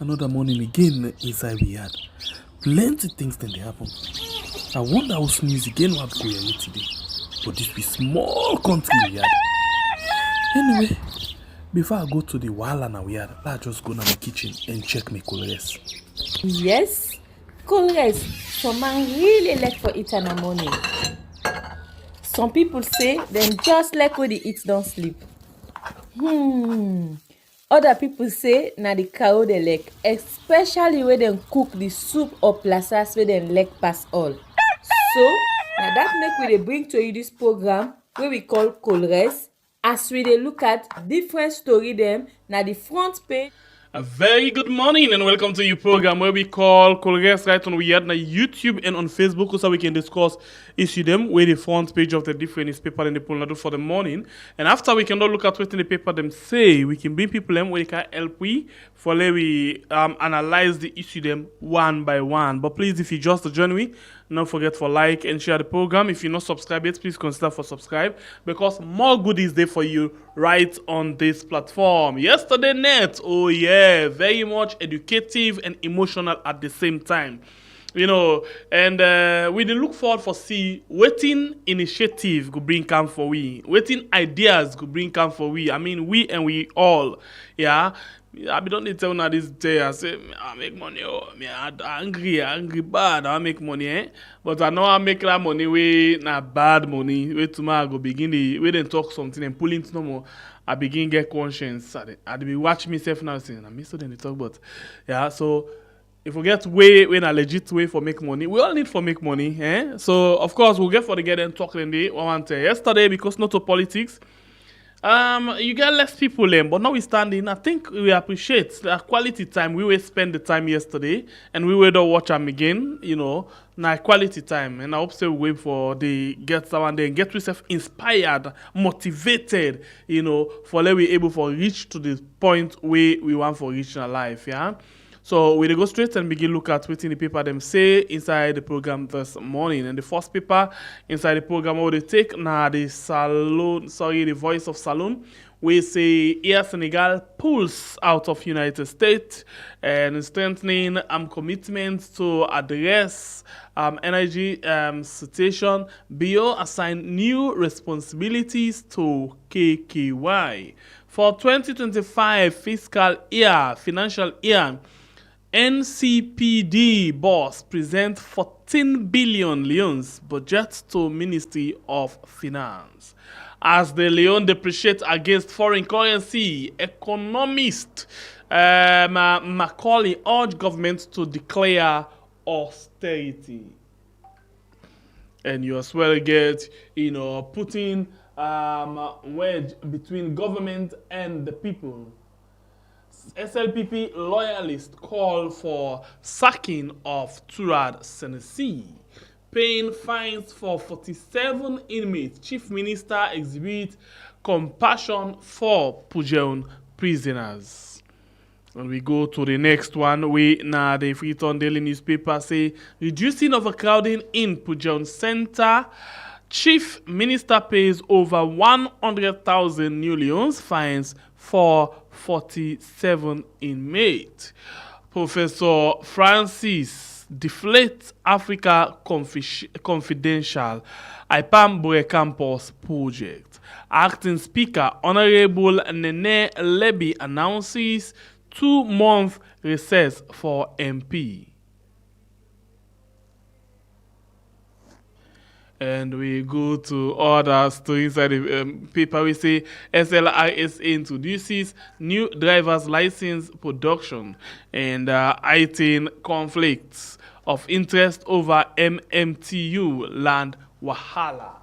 Another morning again inside we had. Plenty things then they happen. I wonder how news again what go here today. But this be small country we had. Anyway, before I go to the wahala now we had, let's just go to my kitchen and check my colors. Yes, colors. Some man really like for eat in the morning. Some people say them just like when they eat don't sleep. Other people say na the cow they like, especially when them cook the soup or plasas where them like pass all. So now that make we dey bring to you this program wey we call Colres, as we dey look at different story them na the front page. A very good morning and welcome to your program where we call Colores right on we are on YouTube and on Facebook so we can discuss issue them with the front page of the different newspaper in the Polnado for the morning. And after we can look at what in the paper them say, we can bring people them where they can help we for let we analyze the issue them one by one. But please, if you just join me, don't forget for like and share the program. If you're not subscribed yet, please consider for subscribe because more goodies there for you right on this platform. Yesterday net, oh yeah, very much educative and emotional at the same time. You know, and we dey look forward for see wetin initiative go bring come for we, wetin ideas go bring come for we. I mean, we and we all, yeah. I be don't need tell now this day. I say I make money. Oh, me I angry bad. I make money, eh? But I know I make that money way na bad money. Wait tomorrow I go begin the we then talk something and pull into no more. I begin get conscience. I be watch myself now saying I miss them they talk about. Yeah, so if we get way when a legit way for make money, we all need for make money, eh? So of course we'll get for the get and talk in the one yesterday because not to politics. You get less people in, but notwithstanding, I think we appreciate the quality time we will spend the time yesterday, and we will watch them again. You know, now quality time, and I hope so we wait for the get someone there and get yourself inspired, motivated. You know, for let we able for reach to the point where we want for reach in our life. Yeah. So we go straight and begin look at what the paper them say inside the program this morning. And the first paper inside the program what they take now the the Voice of Saloon. We say Air Senegal pulls out of United States and strengthening commitment to address energy situation. BO assign new responsibilities to KKY. For 2025 fiscal year, financial year, NCPD boss present 14 billion leones budget to Ministry of Finance. As the leone depreciates against foreign currency, Economist Macauley urged government to declare austerity. And you as well get, putting wedge between government and the people. SLPP loyalists call for sacking of Turad Senesi, paying fines for 47 inmates. Chief Minister exhibits compassion for Pujeon prisoners. And we go to the next one. The Freetown Daily newspaper say reducing overcrowding in Pujeon Center. Chief Minister pays over 100,000 new leones fines for 47 inmates. Professor Francis deflates Africa Confidential IPAM Campus project. Acting Speaker Honorable Nene Leby announces 2-month recess for MP. And we go to others to inside the paper. We say SLISA introduces new driver's license production and heightening conflicts of interest over MMTU land wahala.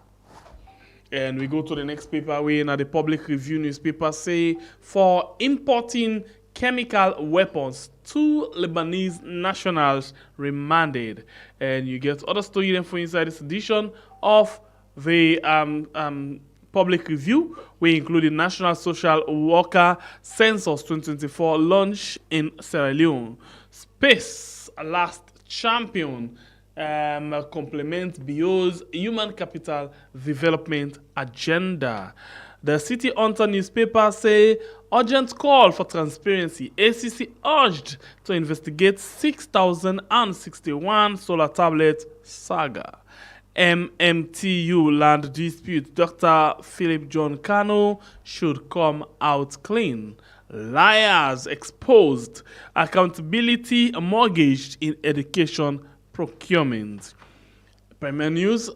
And we go to the next paper. We in the Public Review newspaper say for importing chemical weapons, 2 Lebanese nationals remanded. And you get other story info inside this edition of the Public Review. We include the National Social Worker Census 2024 launch in Sierra Leone. Space last champion complements BO's human capital development agenda. The City Hunter newspaper say Urgent call for transparency. ACC urged to investigate 6,061 solar tablet saga. MMTU land dispute. Dr. Philip John Kano should come out clean. Liars exposed. Accountability mortgaged in education procurement. Premier news.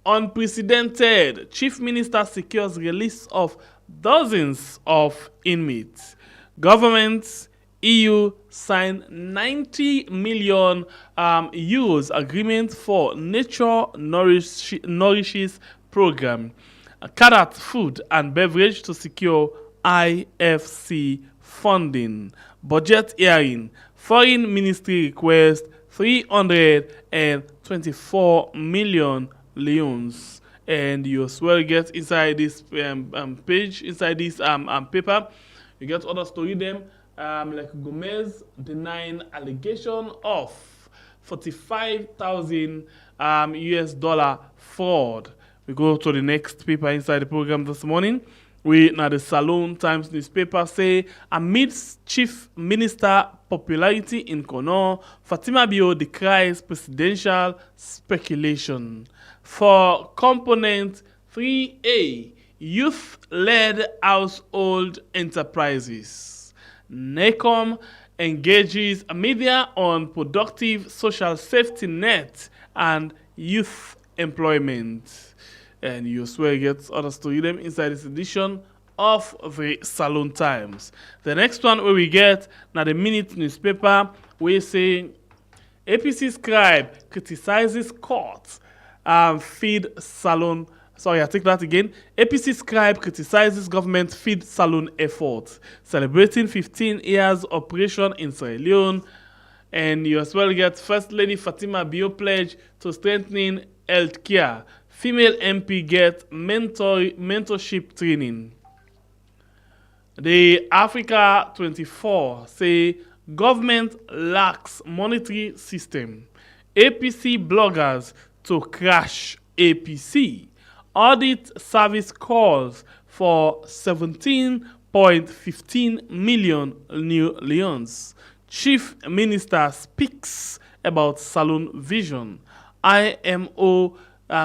Unprecedented. Chief Minister secures release of dozens of inmates. Government EU signed 90 million euros agreement for Nature Nourishes program. Cadet food and beverage to secure IFC funding. Budget hearing. Foreign Ministry request 324 million leones. And you as well get inside this page, inside this paper, you get other story them, like Gomez denying allegation of 45,000 US dollar fraud. We go to the next paper inside the program this morning. We now the Salon Times newspaper say amidst Chief Minister popularity in Kono, Fatima Bio decries presidential speculation. For component 3A, youth-led household enterprises. NECOM engages media on productive social safety net and youth employment. And you swear get others to read them inside this edition of the Salon Times. The next one where we get now the Minute newspaper, we say APC scribe criticizes court feed salon. Sorry, I take that again. APC scribe criticizes government feed salon efforts, celebrating 15 years operation in Sierra Leone. And you as well get First Lady Fatima Bio pledge to strengthening healthcare. Female MP get mentorship training. The Africa 24 say government lacks monetary system. APC bloggers to crash APC. Audit service calls for 17.15 million new leones. Chief Minister speaks about Salon vision. IMO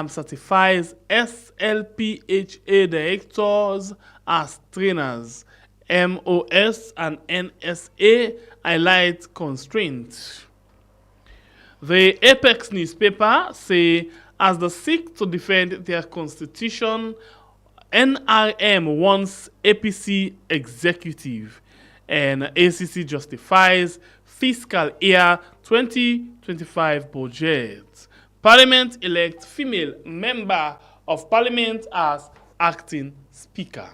certifies SLPHA directors as trainers. MOS and NSA highlight constraints. The Apex newspaper say as they seek to defend their constitution, NRM wants APC executive, and ACC justifies fiscal year 2025 budget. Parliament elects female member of parliament as acting speaker.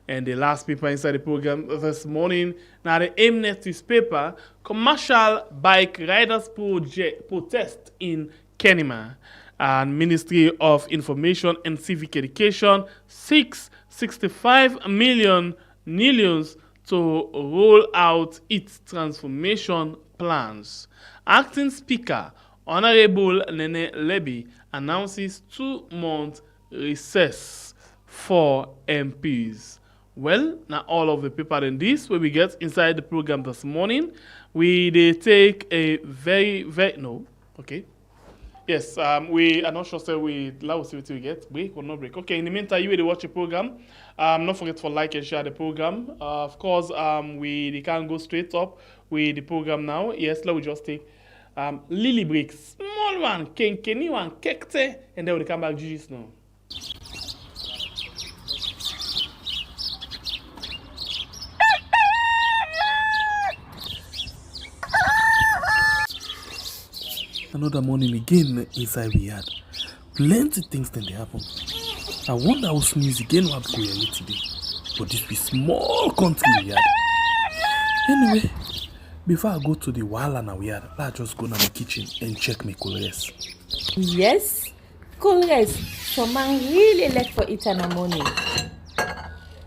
And the last paper inside the program this morning, now the Mnet newspaper, commercial bike riders protest in Kenema. And Ministry of Information and Civic Education seeks 65 million to roll out its transformation plans. Acting Speaker Honorable Nene Leby announces 2-month recess for MPs. Well, now all of the paper in this where we get inside the program this morning, they take a Yes, we are not sure say we allow see what we get. Break or no break. Okay, in the meantime, you will watch the program. Don't forget to like and share the program. Of course, they can go straight up with the program now. Yes, let we just take Lily break. Small one, Kenny one, Kekte, and then we'll come back GG's now. Another morning again inside we had plenty things then they happen. I wonder how sneeze again what go here today. But this be small country we had. Anyway, before I go to the wahala now we had, let's just go to my kitchen and check my colors. Yes, colors. Some man really like for it in the morning.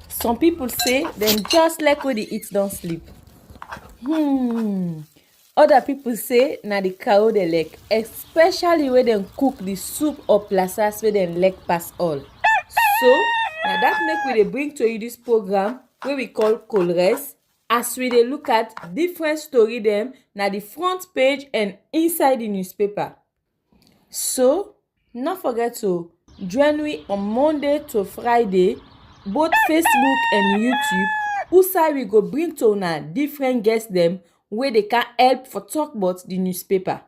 Some people say them just like when they eat don't sleep. Other people say na the cow they like, especially when they cook the soup or plasas where they like pass all. So, now that make we dey bring to you this program wey we call Colres, as we dey look at different story dem na the front page and inside the newspaper. So, no forget to join we on Monday to Friday, both Facebook and YouTube, who we go bring to una different guests dem wey dey can help for talk about the newspaper.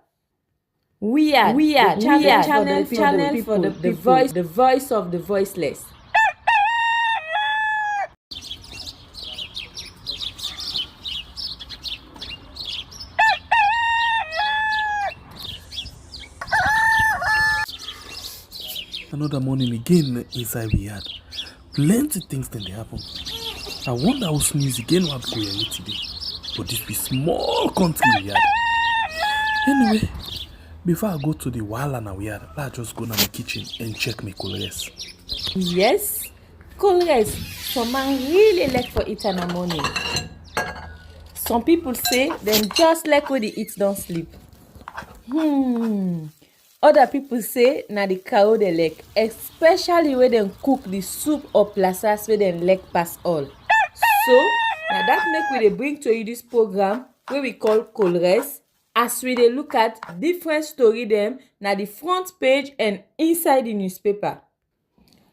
We are channel for the people, the voice of the voiceless. Another morning again inside we had. Plenty things then they happen. I wonder how news again what go here today. But this be small country we had. Anyway, before I go to the wala now we had, let's just go to my kitchen and check my colors. Yes, colors. Some man really like for it in the morning. Some people say them just like when they eat don't sleep. Other people say na the cow they like, especially when they cook the soup or plasas where they like pass all. So, now that make we dey bring to you this program where we call Colres, as we dey look at different story them na the front page and inside the newspaper.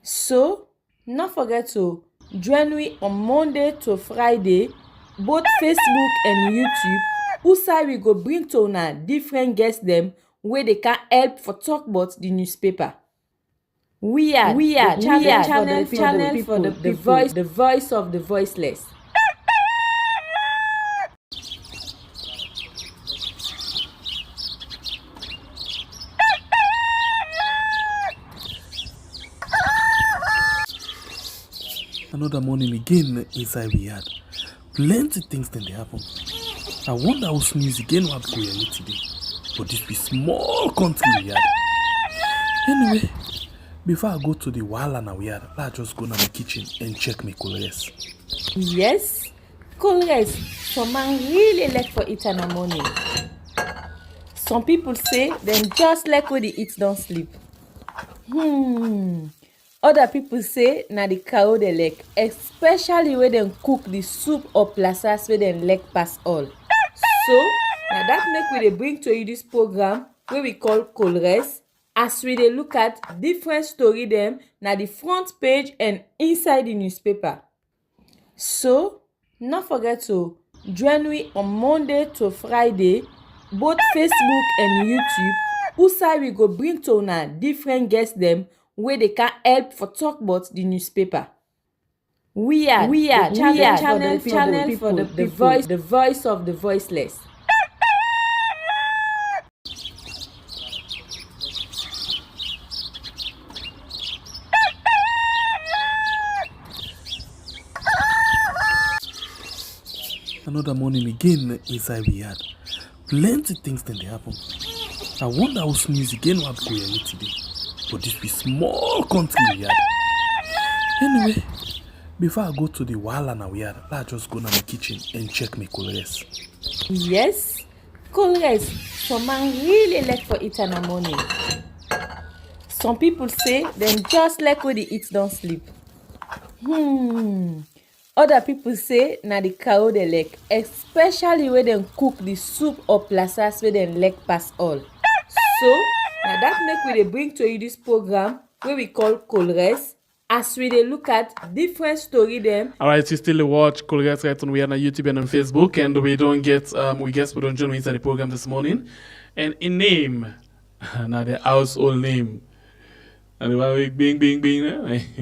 So, no forget to join we on Monday to Friday, both Facebook and YouTube, who we go bring to una different guests them where they can help for talk about the newspaper. We are channel for the voice of the voiceless. Another morning again inside we had. Plenty things then they happen. I wonder how news again what go here today. But this be small country we had. Anyway, before I go to the wala now we had, let's just go to my kitchen and check my colors. Yes, colors. Some man really like for it in the morning. Some people say them just like when they eat don't sleep. Other people say na the cow they like, especially when they cook the soup or plasas where they like pass all. So, now that make we dey bring to you this program where we call Colres, as we dey look at different story them na the front page and inside the newspaper. So, no forget to join we on Monday to Friday, both Facebook and YouTube, who we go bring to una different guests them where they can help for talk about the newspaper. We are channel for the voice of the voiceless. Another morning again inside we had. Plenty things then they happen. I wonder how news again what go here today. But this be small country we had. Anyway, before I go to the wala now we had, let's just go to my kitchen and check my colors. Yes, colors. Some man really like for it in the morning. Some people say them just like when they eat don't sleep. Other people say na the cow they like, especially when they cook the soup or plasas where they like pass all. So, now that make we dey bring to you this program where we call Colres, as we dey look at different story them. Alright, you still watch Colgate right on we are on YouTube and on Facebook, and we don't join me inside the program this morning. And in name, now the household name. And we bing,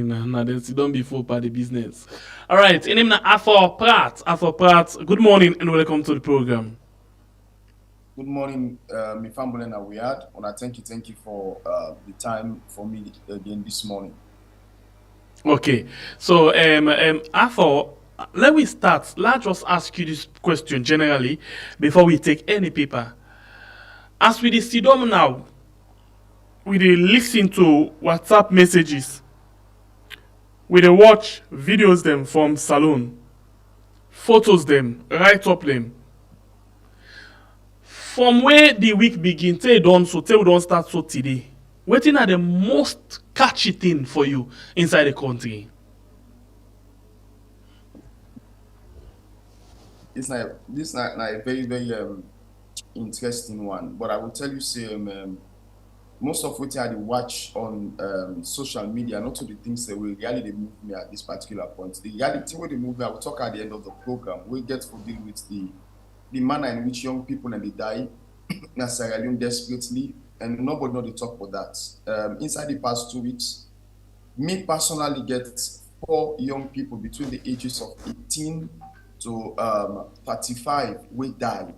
now they sit down before part the business. Alright, in name na Afro Pratt. Good morning and welcome to the program. Good morning, my family and we had. And I thank you for the time for me again this morning. Okay, so Afro, let me start. Let's just ask you this question generally before we take any paper. As we sit down now, we dey listen to WhatsApp messages, we dey watch videos them from salon, photos them, write up them. From where the week begin, till we don't start so today, wetin are the most catchy thing for you inside the country? it's like this not a very very interesting one. But I will tell you, say most of what I dey watch on social media, not to the things that will really they move me at this particular point. The reality where they move me, I will talk at the end of the program. We get to deal with the manner in which young people and they die in Sierra Leone desperately, and nobody know they talk about that. Inside the past 2 weeks, me personally get 4 young people between the ages of 18 to 35 will die,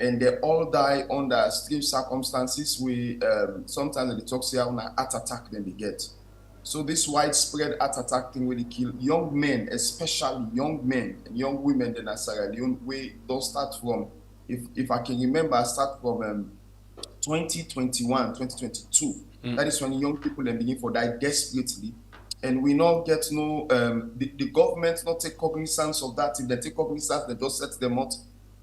and they all die under strange circumstances. We sometimes they talk say on a heart attack then they get. So this widespread heart attack thing really kill young men, especially young men and young women in Sierra Leone. We don't start from, if I can remember, I start from 2021, 2022. That is when young people then begin for die desperately. And we not get no, the government not take cognizance of that. If they take cognizance, they just set them out.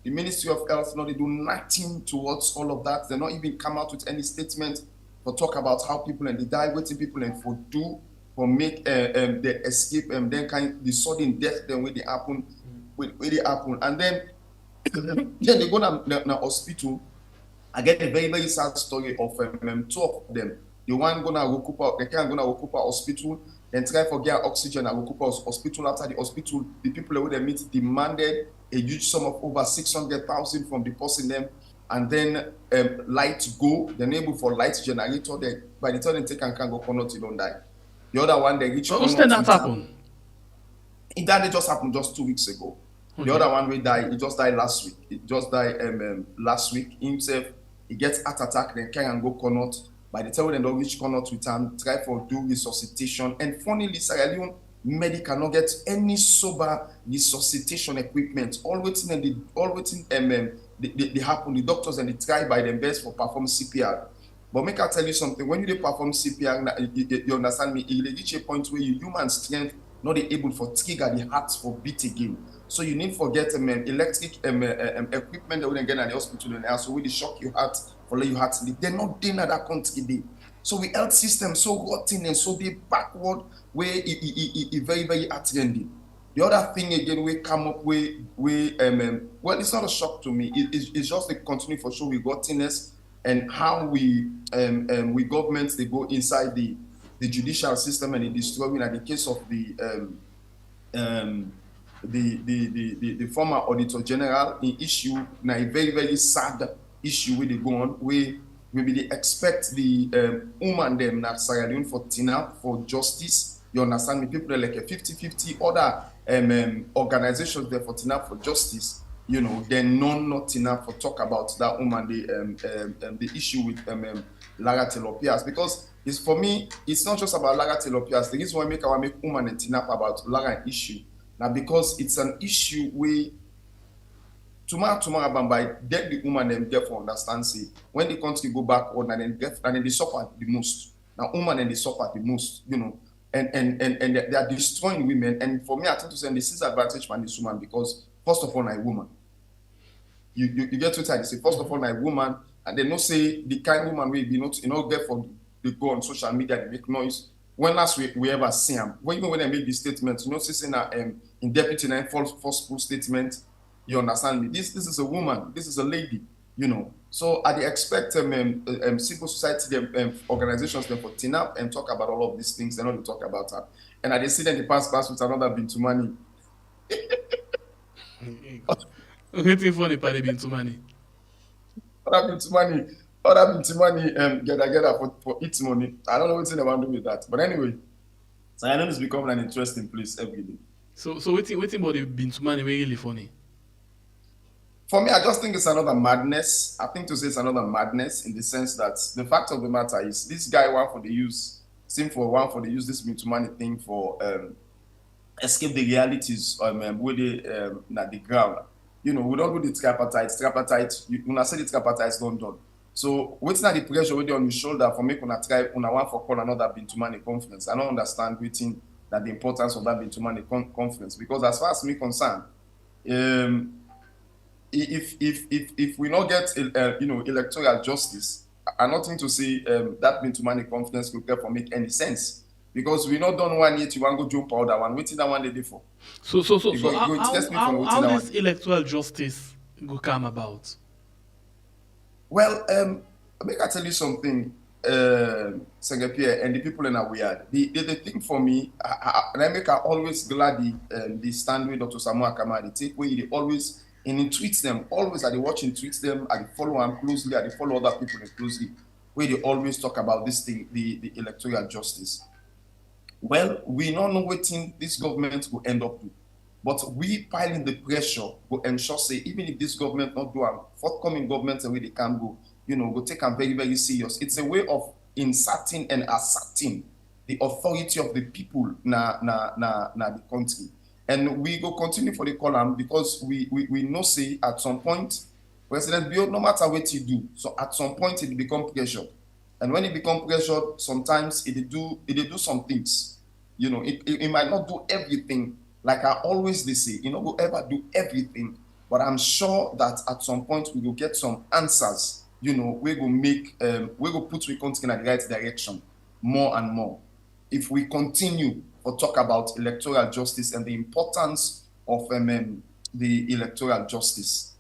The Ministry of Health, no, they do nothing towards all of that. They not even come out with any statement for talk about how people and they die, waiting people and for do, for make the escape, and then kind the sudden death, then when they happen, and then they go na hospital. I get a very, very sad story of 2 of them. The one gonna Rokupa, the can gonna Rokupa hospital, then try for get oxygen at Rokupa hospital. After the hospital, the people who they meet demanded a huge sum of over 600,000 from the person them, and then light go, the neighbor for light generator, they by the time they take and can go corner till don't die. The other one they reach. What's that happen? It just happened just 2 weeks ago. Okay. The other one will die. He just died last week. It just died last week. Himself, he gets heart attack, then can go Connaught. By the time they don't reach Connaught with him, try for do resuscitation. And funnily, Sierra Leone medic cannot get any sober resuscitation equipment. All waiting they happen. The doctors and they try by their best for perform CPR. But make I tell you something. When you perform CPR, you understand me. It reach a point where your human strength not able for trigger the heart for beat again. So you need to get electric equipment that we can get at the hospital and also really shock your heart for let your heart sleep. They're not doing that country day. So we health system so rotten and so they backward where it very very attending. The other thing again we come up with well, it's not a shock to me. It's just a continue for sure with rottenness and how we governments they go inside the judicial system and they destroy. In the case of the former Auditor General, in issue now a very very sad issue where they go on where maybe they expect the woman them na Sierra Leone for tina for justice. You understand me? People are like a 50-50 other organizations there for tina for justice. You know, then not enough for talk about that woman the issue with Lara Telopias, because it's for me it's not just about Lara Telopias. The reason why I make woman and tina about Lara issue now because it's an issue where tomorrow by get the woman and get for understand say when the country go backward and then they suffer the most. Now woman and they suffer the most, you know, and they are destroying women. And for me, I tend to say this is advantage for this woman because first of all, I'm a woman. You get to tell say first of all, I'm a woman, and they not say the kind of woman will be not get for they go on social media they make noise. When last week we ever see them, even when they make these statements, you know, saying that in deputy and false statement. You understand me? This is a woman. This is a lady. You know. So I expect civil society organizations them for tin up and talk about all of these things. They not talk about her. And I see them the pass with another Bintu money. Waiting for the party Bintu money. Other Bintu money gather for its money. I don't know what they want to do with that. But anyway, Sierra Leone is becoming an interesting place every day. So waiting about the Bintu money really funny. For me, I just think it's another madness. I think to say it's another madness in the sense that the fact of the matter is this guy one for the use this Bintu money thing for escape the realities where they at the ground. You know, we don't do the tripartite. When I say the tripartite don't done. So what's not the pressure with on your shoulder for make una try una one for call another Bintu money conference. I don't understand waiting that the importance of that Bintu money conference, because as far as me concerned, if we not get electoral justice, I'm not going to say that Bintu money conference could therefore make any sense. Because we not done one yet, you want to go jump powder one, waiting that one day for. So how that this electoral justice go come about? Well, make I tell you something, Sengapia, and the people in Awiyad. The thing for me, and I make I always glad the stand with Dr. Samuel Akama, the take where they always, and he tweets them, always I they watch and tweets them, I follow them closely, I follow other people closely, where they always talk about this thing, the electoral justice. Well, we don't know what thing this government will end up to. But we piling the pressure will ensure, say, even if this government not do a forthcoming government the way they can go, go take them very, very serious. It's a way of inserting and asserting the authority of the people na the country. And we go continue for the column because we know, say, at some point, President Bill, no matter what you do, so at some point it become pressure. And when it become pressure, sometimes it do some things. It might not do everything. Like I always say, we'll ever do everything, but I'm sure that at some point we will get some answers. We will make, we will put the country in the right direction more and more. If we continue to talk about electoral justice and the importance of the electoral justice.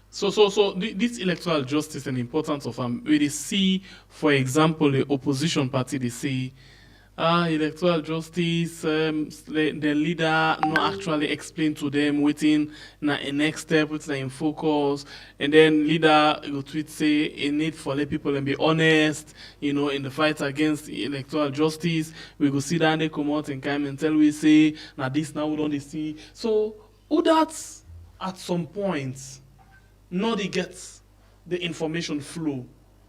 So this electoral justice and the importance of we see, for example, the opposition party, they say, electoral justice, the leader not actually explain to them within a next step, what's in focus, and then leader go tweet say a need for let people and be honest, in the fight against electoral justice. We go see that they come out and come and tell we say now this now we don't see. So who that at some point not they get the information flow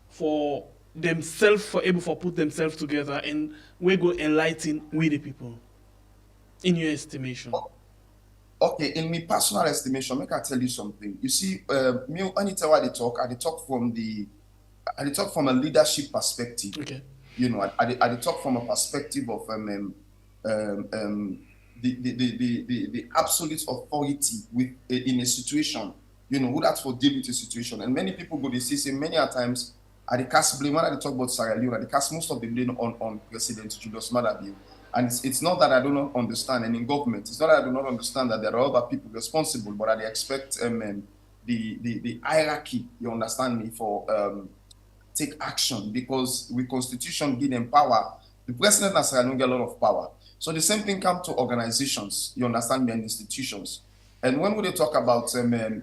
for themselves, for able to put themselves together, and we go enlighten with the people, in your estimation? Okay, in my personal estimation, make I tell you something. You see, me anytime I talk from a leadership perspective. Okay. I talk from a perspective of the absolute authority in a situation. Who that's for deal with a situation. And many people go they say many a times I cast blame when I talk about Sierra Leone, I cast most of the blame on President Julius Maada. And it's not that I do not understand, and in government, it's not that I do not understand that there are other people responsible, but I expect the hierarchy, you understand me, for take action, because with constitution give them power. The president has Sierra Leone get a lot of power. So the same thing comes to organizations, you understand me, and institutions. And when we talk about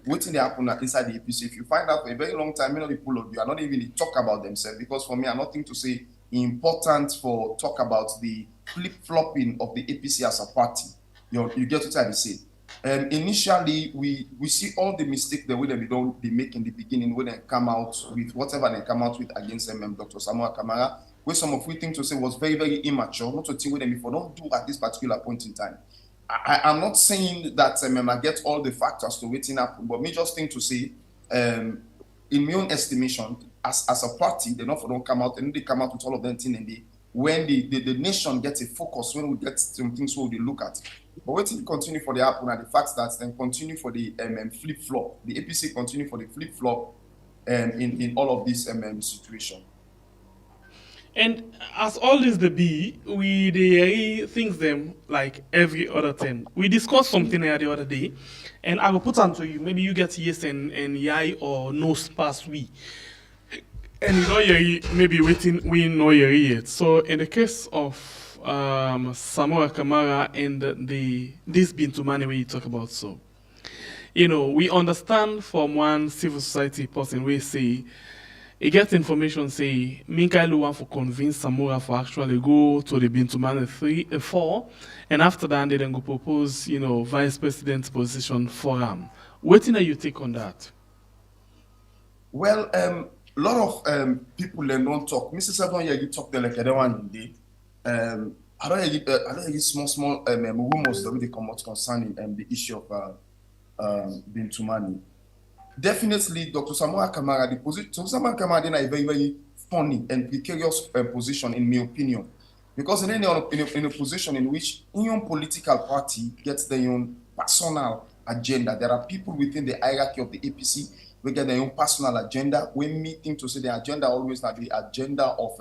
what they happen inside the APC, if you find out for a very long time, many people of you are not even talk about themselves, because for me, I'm nothing to say important for talk about the flip-flopping of the APC as a party. You get what I say. Initially, we see all the mistakes that they make in the beginning when they come out with whatever they come out with against Dr. Samuel Kamara, where some of we think to say was very, very immature, not to think with them if we don't do at this particular point in time. I'm not saying that I get all the factors to waiting up, but me just think to say, in my own estimation, as a party, they don't come out, and they come out with all of them things, and when the nation gets a focus, when we get some things we look at. But waiting continue for the happen, and the fact that then continue for the flip-flop, the APC continue for the flip-flop in all of this situation. And as all this the be, we they things them like every other thing. We discussed something here the other day, and I will put on to you. Maybe you get yes and yai or no pass we. And maybe waiting we know yet. So in the case of Samuel Kamara and this Bintu Mani where you talk about, so we understand from one civil society person we say he gets information say Minkailu want to convince Samora for actually go to the Bintu Mani 4, and after that they then go propose vice president's position for him. What do you take on that? Well, a lot of people don't talk. Mr. Seven, you talk the like other one day. I don't hear small rumors that they come out concerning the issue of Bintu Mani. Definitely, Dr. Samuel Kamara, Dr. Samuel Kamara is a very, very funny and precarious position, in my opinion, because in a position in which your political party gets their own personal agenda. There are people within the hierarchy of the APC who get their own personal agenda. We me think to say the agenda always not the agenda of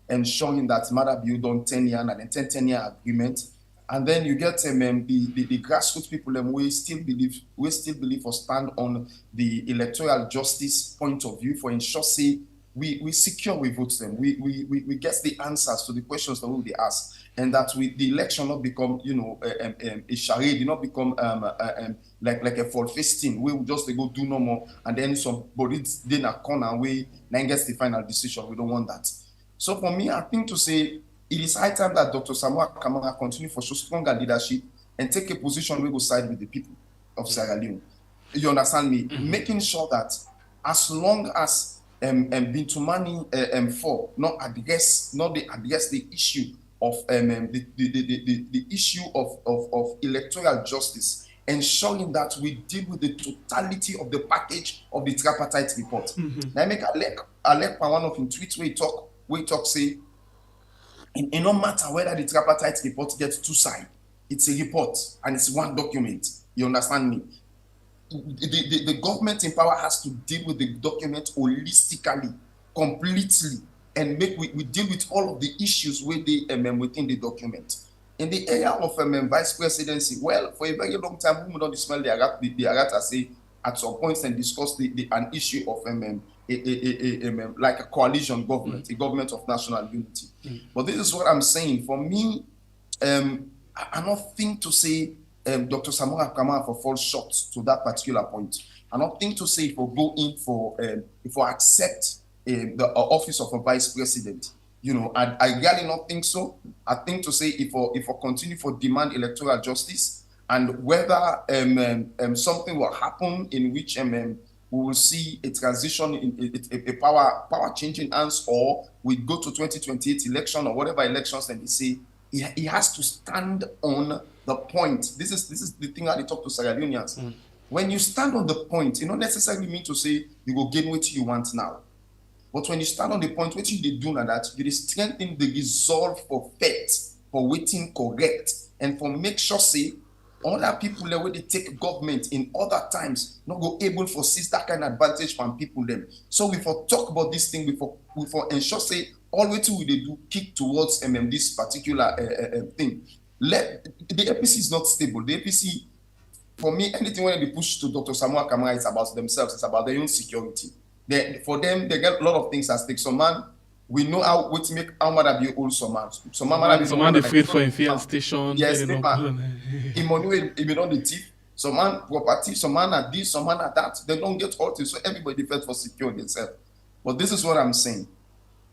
ensuring that matter be done 10-year and then 10-year agreement. And then you get the grassroots people we still believe or stand on the electoral justice point of view for ensure say we secure we vote them. We get the answers to the questions that we will ask, and that the election not become a charade, not become like a full feasting. We will just go do no more, and then somebody then a corner we then gets the final decision. We don't want that. So for me, I think to say it is high time that Dr. Samoa Kamara continue for show stronger leadership and take a position we go side with the people of Sierra Leone. You understand me? Making sure that as long as Bintumani for not address the issue of the issue of electoral justice, ensuring that we deal with the totality of the package of the tripartite report. Now I make Alec one of in tweets we talk say it no matter whether the tripartite report gets two sides, it's a report and it's one document. You understand me? The government in power has to deal with the document holistically, completely, and we deal with all of the issues within the document. In the area of vice presidency, well, for a very long time, we don't smell the Arata say at some points and discuss an issue of like a coalition government, a government of national unity. But this is what I'm saying. For me, I don't think to say Dr. Samoa Kamara for fall short to that particular point. I don't think to say if we go in for if we accept the office of a vice president. I really not think so. I think to say if we continue for demand electoral justice, and whether something will happen in which we will see a transition in a power changing hands, or we go to 2028 election or whatever elections, and they say he has to stand on the point. This is the thing that they talk to Sierra Leoneans. When you stand on the point, it don't necessarily mean to say you go get what you want now. But when you stand on the point, what you do now that you strengthen the resolve for faith, for waiting correct, and for make sure say other people where they take government in other times not go able for seize that kind of advantage from people them. So we for talk about this thing, we for ensure say all way to they do kick towards this particular thing. The APC is not stable. The APC, for me, anything when they push to Dr. Samoa Kamara, it's about themselves. It's about their own security. For them, they get a lot of things at stake. Some man, we know how to make how much be old. Some man they afraid for a station. Yes, in money we don't the thief. Some man property. Some man at this. Some man at that. They don't get all things. So everybody fight for secure themselves. But this is what I'm saying.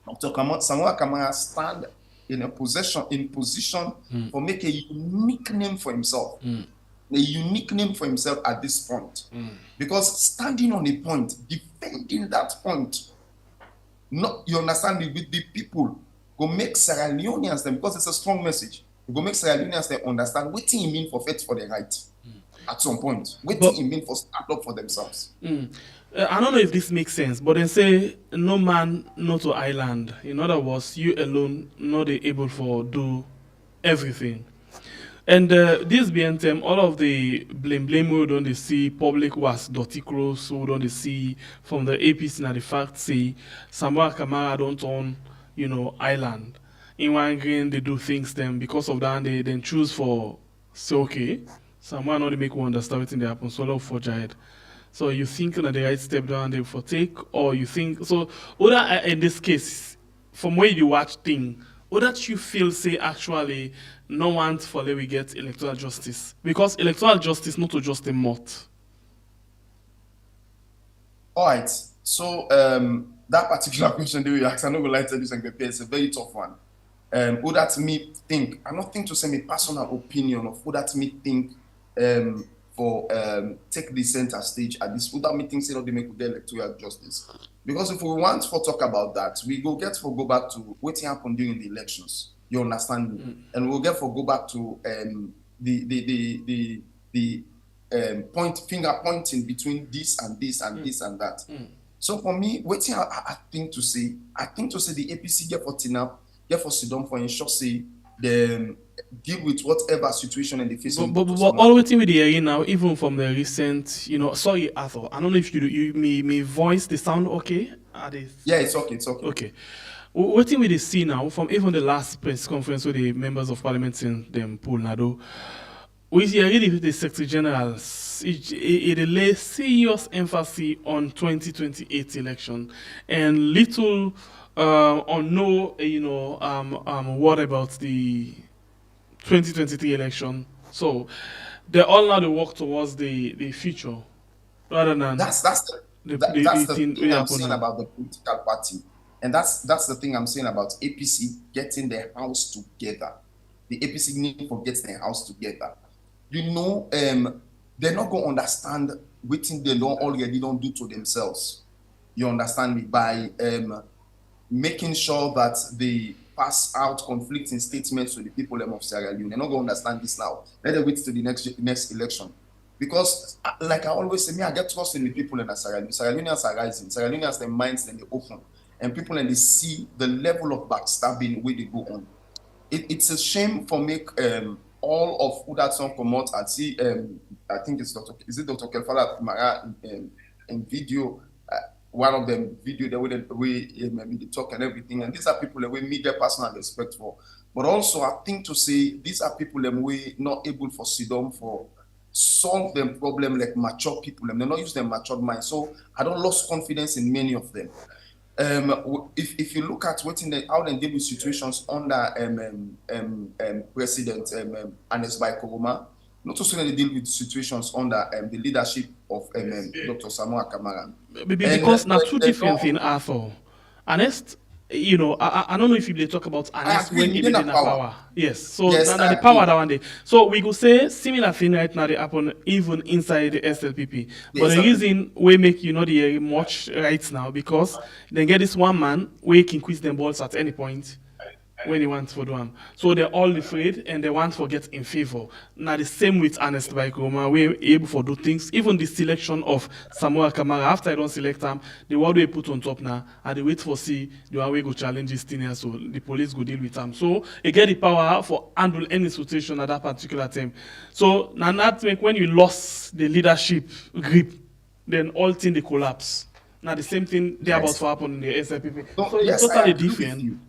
Dr. Samoa Kamara stand in position for make a unique name for himself. A unique name for himself at this point. Because standing on a point, defending that point, you understand me, with the people, go make Sierra Leoneans them, because it's a strong message, go make Sierra Leoneans them understand what it mean for fight for the right at some point. What it mean for stand up for themselves. I don't know if this makes sense, but they say no man, no to island. In other words, you alone not able for do everything. And this being term, all of the blame we don't see public was dirty cross, we don't see from the APC now the fact say Samoa Kamara don't own, island. In one green they do things them because of that they then choose for say okay, Samoa not make one understand everything they happen solo for Giant. So you think that the right step down they for take, or you think so other in this case, from where you watch thing, or that you feel say actually no one for let we get electoral justice, because electoral justice not to just a mot. All right. So that particular question that you asked, I'm not gonna lie to this and prepare. It's a very tough one. Who that me think? I'm not think to say my personal opinion of who that me think for take the center stage at this. Who that me think say not they make the electoral justice? Because if we want to talk about that, we go back to what happened during the elections. You understand me? And we'll go back to the finger pointing between this and this and this and that. So for me, what I think to say the APC get for TINAP, get for Sidon for ensure say they deal with whatever situation in the face. But all waiting with the area now, even from the recent, sorry, Arthur, I don't know if you may voice the sound okay? Yeah, it's okay. Okay. what thing we dey see now from even the last press conference with the members of parliament in them pool Nado, we see already the Secretary General it lay serious emphasis on 2028 election and little or no what about the 2023 election. So they all now they work towards the future rather than That's the thing thing we I'm happen saying now. about the political party, and that's the thing I'm saying about APC getting their house together. The APC need to get their house together. You know, they're not going to understand what they don't already don't do to themselves. You understand me? By making sure that they pass out conflicting statements to the people of Sierra Leone. They're not going to understand this now. Let them wait to the next election. Because, like I always say, I get trust in the people in Sierra Leone. Sierra Leoneans are rising. Sierra Leoneans, their minds and they open. And people and they see the level of backstabbing where they go on. It's a shame for make all of who that song come out and see, I think it's Dr. Kelfala Mara in video, one of them video the way maybe they talk and everything. And these are people that we meet their personal respect for. But also, I think to say these are people that we not able for sit down for solve them problem like mature people and they not use their matured mind. So I don't lost confidence in many of them. If you look at how they deal with situations under President Anes Koroma, not also they deal with situations under the leadership of Dr. Samoa Kamara. Because now two different things, Arthur. Honest, I don't know if you they talk about honest when he did in power. Yes, so yes, now the power that one day. So we could say similar thing right now they happen even inside the SLPP. But the reason we make the much right now because they get this one man where can quiz them balls at any point when he wants for them. So they're all afraid and they want to get in favor. Now the same with Ernest Baikoma, we're able to do things. Even the selection of Samoa Kamara, after I don't select him, the word we put on top now, and they wait for see the one way go challenge this thing here, so the police go deal with them. So you get the power for handle any situation at that particular time. So now that make when you lost the leadership grip, then all things they collapse. Now the same thing they about to happen in the SLPP. So it's totally different.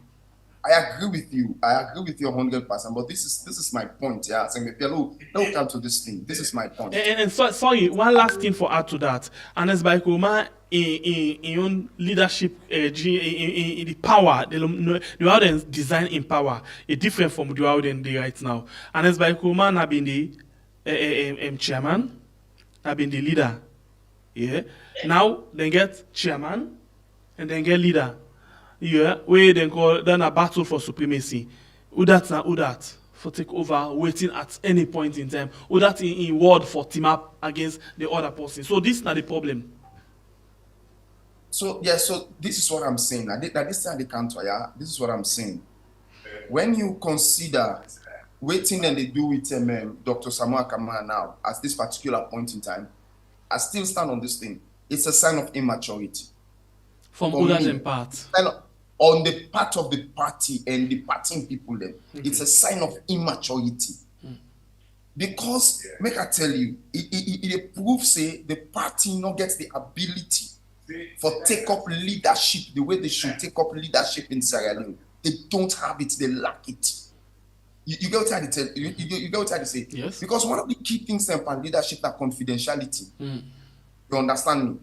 I agree with you. I agree with you 100%. But this is my point. Yeah, saying don't come to this thing. This is my point. And so, sorry, one last thing for add to that. Anes Baikoma in own leadership, in the power, the how they design in power, is different from the how they right now. Anes Baikoma have been the chairman, have been the leader. Yeah. Now they get chairman, and then get leader. Yeah, where they call then a battle for supremacy. Who that for take over, waiting at any point in time. Who that in word for team up against the other person. So this is not the problem. So yeah, so this is what I'm saying. This time the counter, yeah. This is what I'm saying. When you consider waiting and they do with Dr. Samoa Kamara now at this particular point in time, I still stand on this thing. It's a sign of immaturity. From other than part. On the part of the party and the partying people then, it's a sign of immaturity. Because, make I tell you, it proves say the party not gets the ability for take up leadership the way they should take up leadership in Sierra Leone. They don't have it, they lack it. You get what I tell you get what I say? Yes. Because one of the key things about leadership is confidentiality. You understand me?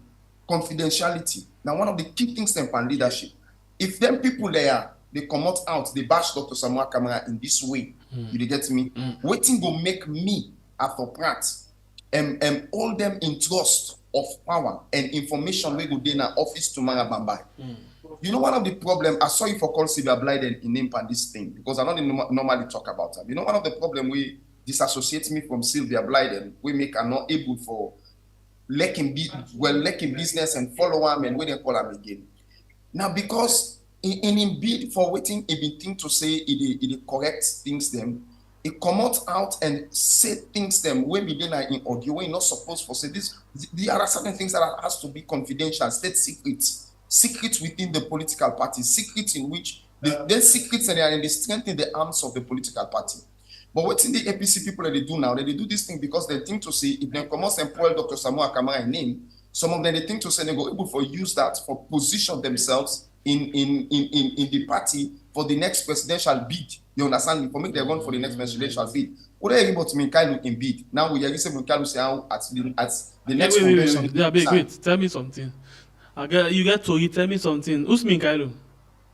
Confidentiality. Now, one of the key things about leadership. If them people there, they come out, they bash Dr. Samoa Kamara in this way, you get me? Waiting go make me, Arthur Pratt, hold them in trust of power and information we go in our office tomorrow, Bambai. You know, one of the problems, I saw you for call Sylvia Blyden in name and this thing, because I don't normally talk about her. You know, one of the problems we disassociate me from Sylvia Blyden, we make her not able for lacking business and follow him and when they call him again. Now, because in bid for waiting, it be thing to say it correct things them, it come out and say things them when we then are in audio, we're not supposed to say this. There are certain things that has to be confidential, state secrets within the political party, secrets in which then secrets and they are in the strength in the arms of the political party. But what's in the APC people that they do now, they do this thing because they think to say if they come out and pull Dr. Samoa Kamara name, some of them they think to say they go able for use that for position themselves in the party for the next presidential bid. You understand me? For make them run for the next presidential bid. What are you about Macauley in bid? Now we are using Macauley say at the next convention. Wait. Tell me something. You get to tell me something. Who's Macauley?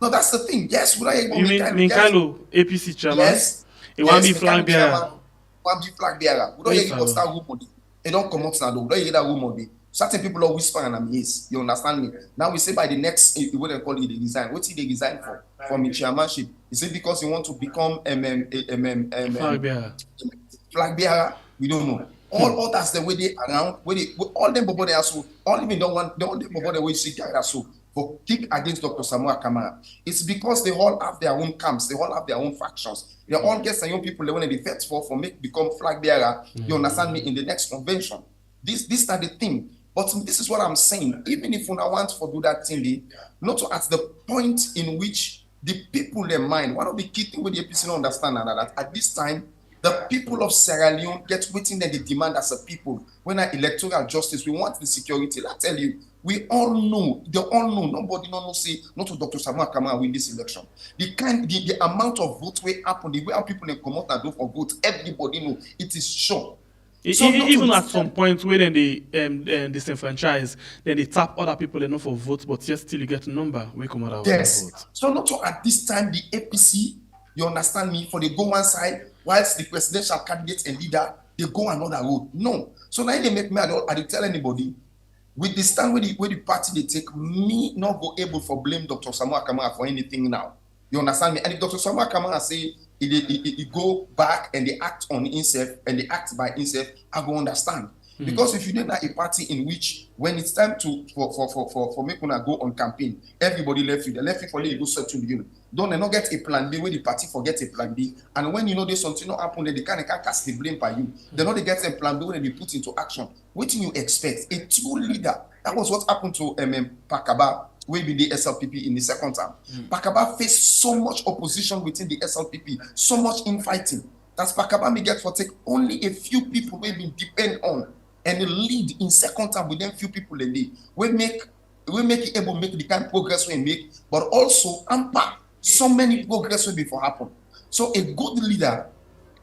No, that's the thing. Yes, what are you You mean Macauley, APC chairman? Yes. He want to be flag bearer. Want to be flag bearer. We don't hear you start rumor. They don't come out now. We don't hear that rumor. Certain people are whispering and I'm yes. You understand me? Now we say by the next, what they call it, the design. What did they design for? From the chairmanship. Is it because you want to become flag bearer? We don't know. All others the way they around, all them bobody are so, all even don't want them bobody way see guy so for kick against Dr. Samuel Kamara. It's because they all have their own camps, they all have their own factions. They all get some young people they want to be fed for make become flag bearer. You understand me? In the next convention. This are the thing. But this is what I'm saying. Even if you want to do that thing, not at the point in which the people their mind, one of the key things with the APC don't understand that at this time, the people of Sierra Leone get waiting that they demand as a people. When I electoral justice, we want the security. I tell you, we all know, they all know, nobody no say, not to Dr. Samuel Kamara win this election. The amount of vote will happen, the way how people come out and do for vote, everybody know, it is sure. So even at some point where then they disenfranchise, then they tap other people enough for votes, but yet still you get a number we come out yes. Vote. So not at this time the APC, you understand me, for they go one side, whilst the presidential candidate and leader they go another road. No. So now they make me I don't tell anybody with the stand where the party they take, me not go able for blame Dr. Samuel Kamara for anything now. You understand me? And if Dr. Samuel Kamara say he go back and they act on himself and they act by himself, I go understand. Because if you did not a party in which when it's time for make una go on campaign, everybody left you. They left you for you go search to the union. Don't they not get a plan B where the party forget a plan B? And when you know there's something not happen, then they can't cast the blame by you. They know they get a plan B when they put into action. What do you expect? A true leader. That was what happened to Pakaba. Will be the SLPP in the second term. Pakaba faced so much opposition within the SLPP, so much infighting. That Pakaba may get for take only a few people will be depend on and lead in second term with them few people in the we make it able to make the kind of progress we make, but also impact so many progress will before happen. So a good leader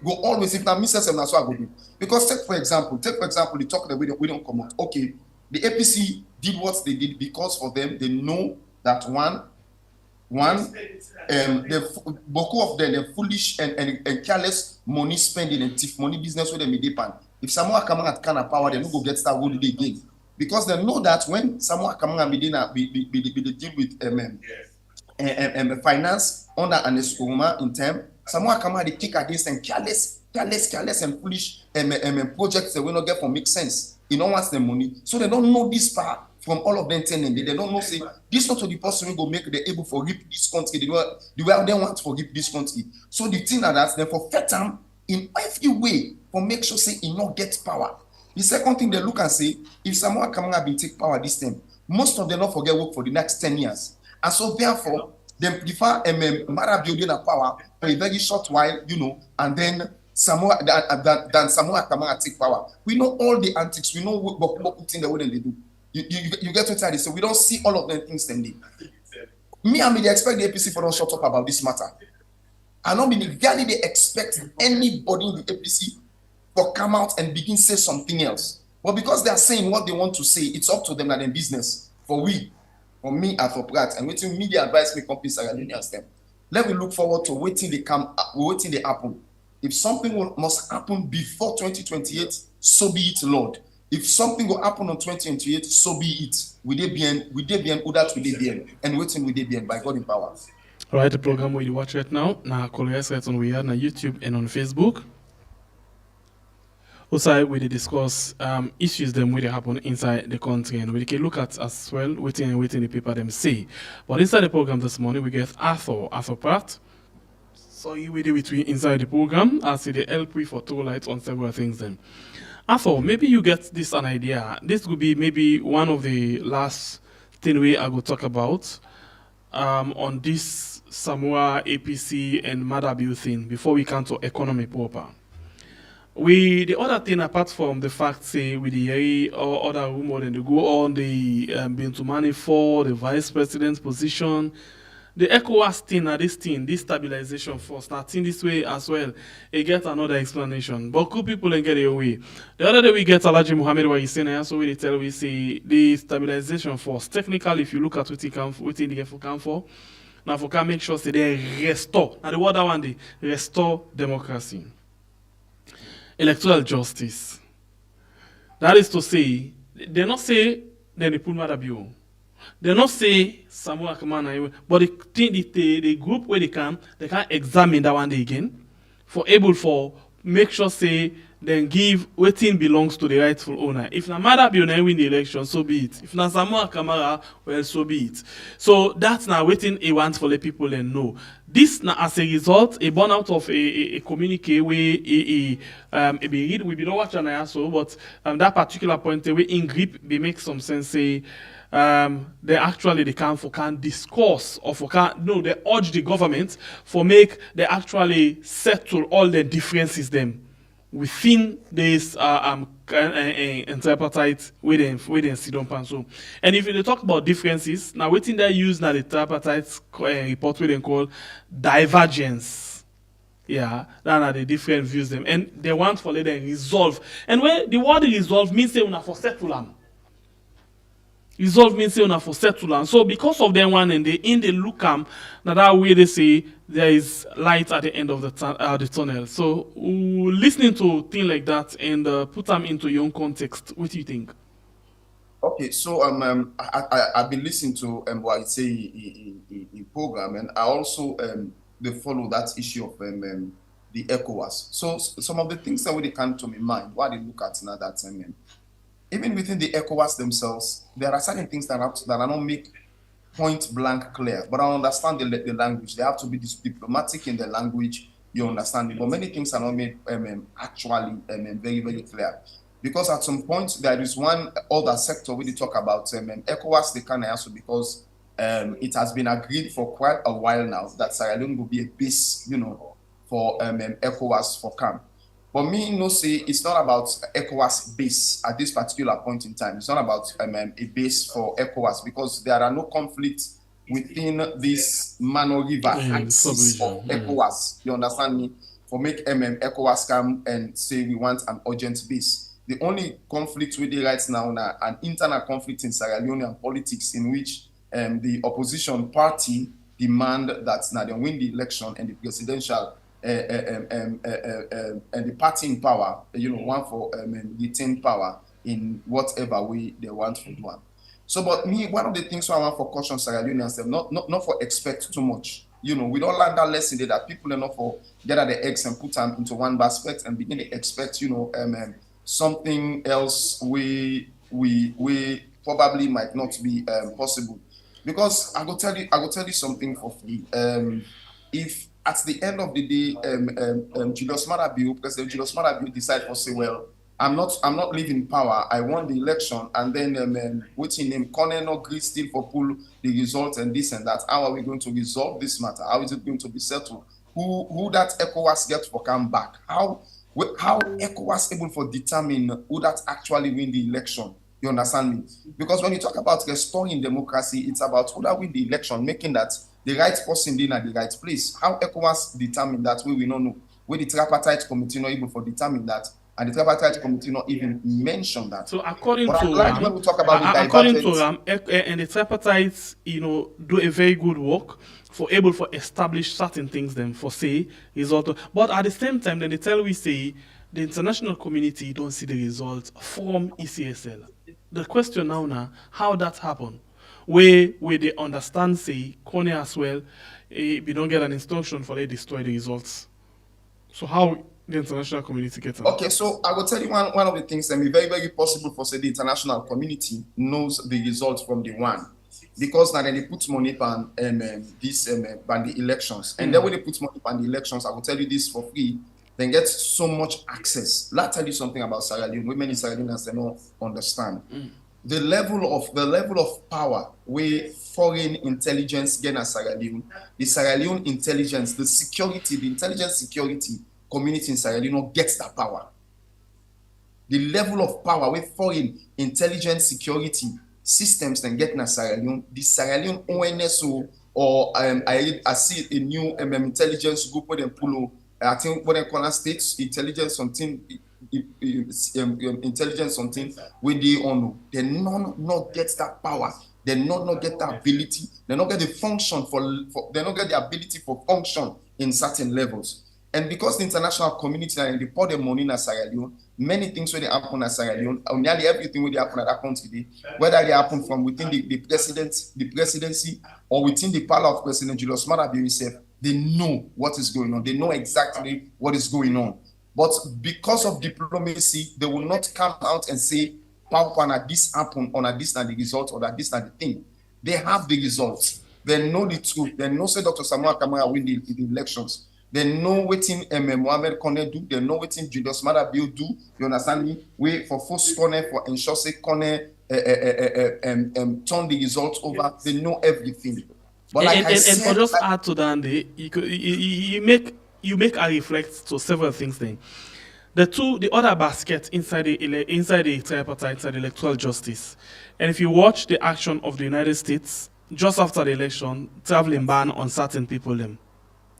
will always, if not misses them, that's what I go do. Because take for example, the talk that we don't come out. Okay, the APC did what they did because for them they know that beaucoup of them they're foolish and careless money spending and thief money business with them in depend. If Samuel Kamara kind of power, they don't go get started what they again. Because they know that when Samuel Kamara be deal with finance under an escoma in time, Samuel Kamara they kick against them careless and foolish projects they will not get for make sense. He don't want the money. So they don't know this part from all of them telling them. They don't know say this not to the person who go make they able for reap this country. The way they want for reap this country. So the thing that they for fet them in every way for make sure say he not get power. The second thing they look and say, if someone coming up and take power this time, most of them not forget work for the next 10 years. And so therefore, they prefer Mara building a power for a very short while, and then than Samuel Kamara take power. We know all the antics. We know what thing they wouldn't they do. You get what I say. So we don't see all of them things them do. Me and me they expect the APC for don't shut up about this matter. I don't mean really they expect anybody in the APC for come out and begin say something else. But because they are saying what they want to say, it's up to them and their business. For me and for Pratt and waiting media advice me companies are against them. Let me look forward to waiting they happen. If something must happen before 2028, so be it, Lord. If something will happen on 2028, so be it. Will they be that will they be and waiting will they be by God in power. All right, the program where you watch right now, na Colliers right on we are on YouTube and on Facebook. Also, we discuss issues them where they happen inside the country, and we can look at as well waiting the paper them say. But inside the program this morning, we get Arthur Pratt. So you will do between inside the program as they help we for throw light on several things then. Arthur, maybe you get this an idea. This could be maybe one of the last thing we are going to talk about on this Samoa APC and Madabu thing before we come to economy proper. The other thing apart from the fact say with the Yeri or other rumor then they go on the Bintu Manifold, the vice president's position, the ECOWAS thing this stabilization force, now think this way as well. It get another explanation. But cool people and get it away. The other day we get Alaji Muhammad what he's saying, and so we tell we say the stabilization force. Technically, if you look at what it can what the for come for, now for can make sure say they restore. Now the other one they restore democracy. Electoral justice. That is to say, they not say then they put matter bill. They not say Samuel Akamana, but the group where they can examine that one day again for able for make sure say then give waiting belongs to the rightful owner. If na matter be win the election, so be it. If na Samuel Akamara, well, so be it. So that's now waiting a want for the people and know. This now as a result, a born out of a communique where be read we be not watching so, but that particular point where in grip they make some sense say they actually they can discuss or they urge the government for make they actually settle all the differences them within this tripartite within sit down so. And if you talk about differences, now within they use now the tripartite report where they call divergence. Yeah, that are the different views them, and they want for let them resolve. And when the word resolve means say una for settle am. Resolve means say una for settle am. So because of them one and they in the look now that way they say there is light at the end of the tunnel. So listening to things like that and put them into your own context. What do you think? Okay, so I've been listening to what I say in program, and I also they follow that issue of the ECOWAS. So some of the things that really come to my mind, what they look at now that even within the ECOWAS themselves, there are certain things that are not make point blank clear. But I understand the language. They have to be diplomatic in the language. You understand it. But many things are not made actually very, very clear. Because at some point, there is one other sector we talk about ECOWAS, they can also because it has been agreed for quite a while now that Sierra Leone will be a base, for ECOWAS for camp. But me, no say it's not about ECOWAS base at this particular point in time. It's not about a base for ECOWAS because there are no conflicts within this Mano River axis of ECOWAS. You understand me? For make ECOWAS come and say we want an urgent base. The only conflict with it right now an internal conflict in Sierra Leonean politics in which the opposition party demand that now they win the election and the presidential and the party in power, want for retain power in whatever way they want to do. So, but me, one of the things I want for caution Sierra Leoneans, not for expect too much. We don't learn that lesson there that people are not for gather the eggs and put them into one basket and begin to expect, something else we probably might not be possible. Because I will tell you something for free. If at the end of the day, Julius Maada President Julius Maada Bio decide to say, well, I'm not leaving power. I won the election, and then what's in name, Cornell no agree still for pull the results and this and that. How are we going to resolve this matter? How is it going to be settled? Who that ECOWAS get for come back? How ECOWAS able for determine who that actually win the election? You understand me? Because when you talk about restoring democracy, it's about who that win the election, making that the right person in at the right place. How ECOWAS determine that we don't know. Where the tripartite committee not able for determine that, and the tripartite committee not even mention that. So according but to like when we talk about according to and the tripartites, do a very good work for able for establish certain things then for say result. But at the same time, then they tell we say the international community don't see the results from ECSL. The question now, how that happen? Where they understand say Kone as well, we don't get an instruction for they destroy the results. So how the international community gets on? Okay, so I will tell you one of the things that be very, very possible for say the international community knows the results from the one. Because now they put money on this on the elections. And then when they put money on the elections, I will tell you this for free, then get so much access. Let's tell you something about Sierra Leone. Women in Sierra Leone they don't understand. The level of power where foreign intelligence gain at Sierra Leone, the Sierra Leone intelligence, the intelligence security community in Sierra Leone gets that power. the level of power with foreign intelligence security systems then get na Sierra Leone, the Sierra Leone ONSO or I see a new intelligence group where they pull, I think what they call states intelligence something, intelligence something where they on they not get that power, they not get that ability, they not get the function for they not get the ability for function in certain levels. And because the international community and they pour the money in Sierra Leone, many things when they happen in Sierra Leone, or nearly everything when they happen at that country, whether they happen from within the presidency or within the power of President Julius Maada Bio himself, they know what is going on. They know exactly what is going on. But because of diplomacy, they will not come out and say, "Papa, this happened, or this not the result, or that this not the thing." They have the results. They know the truth. They know say Dr. Samuel Kamara win the elections. They know what Mohamed Kone do. They know what Julius Maada Bio do. You understand me? We for first Kone, for ensure say Kone turn the results over. They know everything. But like and for just add to that, you make a reflect to several things. Then the other basket inside the tripartite, inside the electoral justice, and if you watch the action of the United States just after the election, traveling ban on certain people them.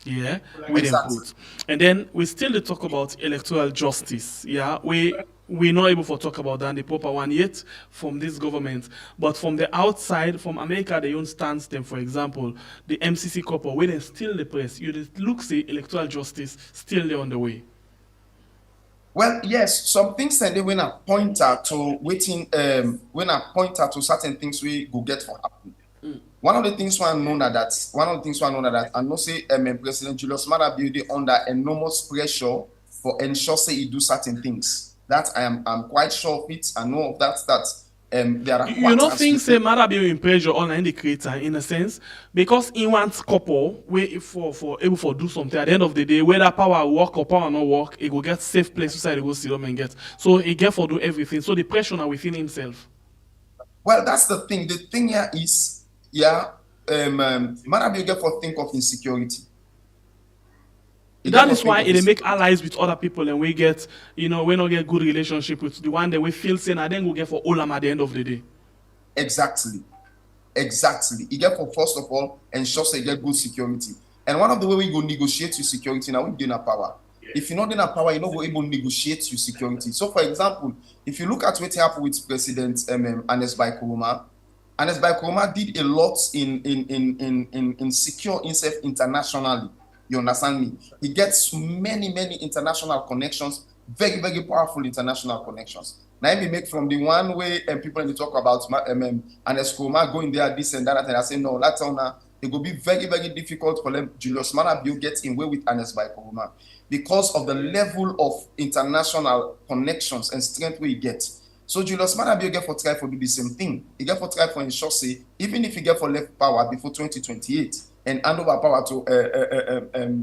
Yeah, with Exactly. input. And then we still talk about electoral justice. Yeah, we're not able to talk about that the proper one yet from this government. But from the outside, from America, they own stance them, for example, the MCC couple, where they still the press, you just look say electoral justice still there on the way. Well, yes, some things that they when I point out to waiting, when I point out to certain things we go get for happen. One of the things I know that I know say President Julius Maada Bio under enormous pressure for ensure say he do certain things. That I'm quite sure of it. I know of that there are You don't think say Maada Bio in pressure on the creator in a sense because he wants couple where for able for do something at the end of the day whether power work or power not work he go get safe place inside to go sit down and get so he get for do everything so the pressure now within himself. Well, that's the thing. The thing here is Maada Bio get for think of insecurity. That is why they make allies with other people and we get, we not get good relationship with the one that we feel saying and then we get for Olam at the end of the day. Exactly. You get for first of all ensure say you get good security. And one of the way we go negotiate your security now we gain a power. If you're not in a power, you're not going able to negotiate your security. So for example, if you look at what happened with President Anes Baikoroma, Anes Baikoroma did a lot in secure himself internationally. You understand me? He gets many international connections, very, very powerful international connections. Now we make from the one way people talk about Anes Baikoroma going there, this and that, and I say no, that's on it will be very, very difficult for them. Julius Maada Bio gets in way with Anes Baikoroma because of the level of international connections and strength we get. So Julius Maada Bio get for try for do the same thing. He get for try for ensure say even if he get for left power before 2028 and hand over power to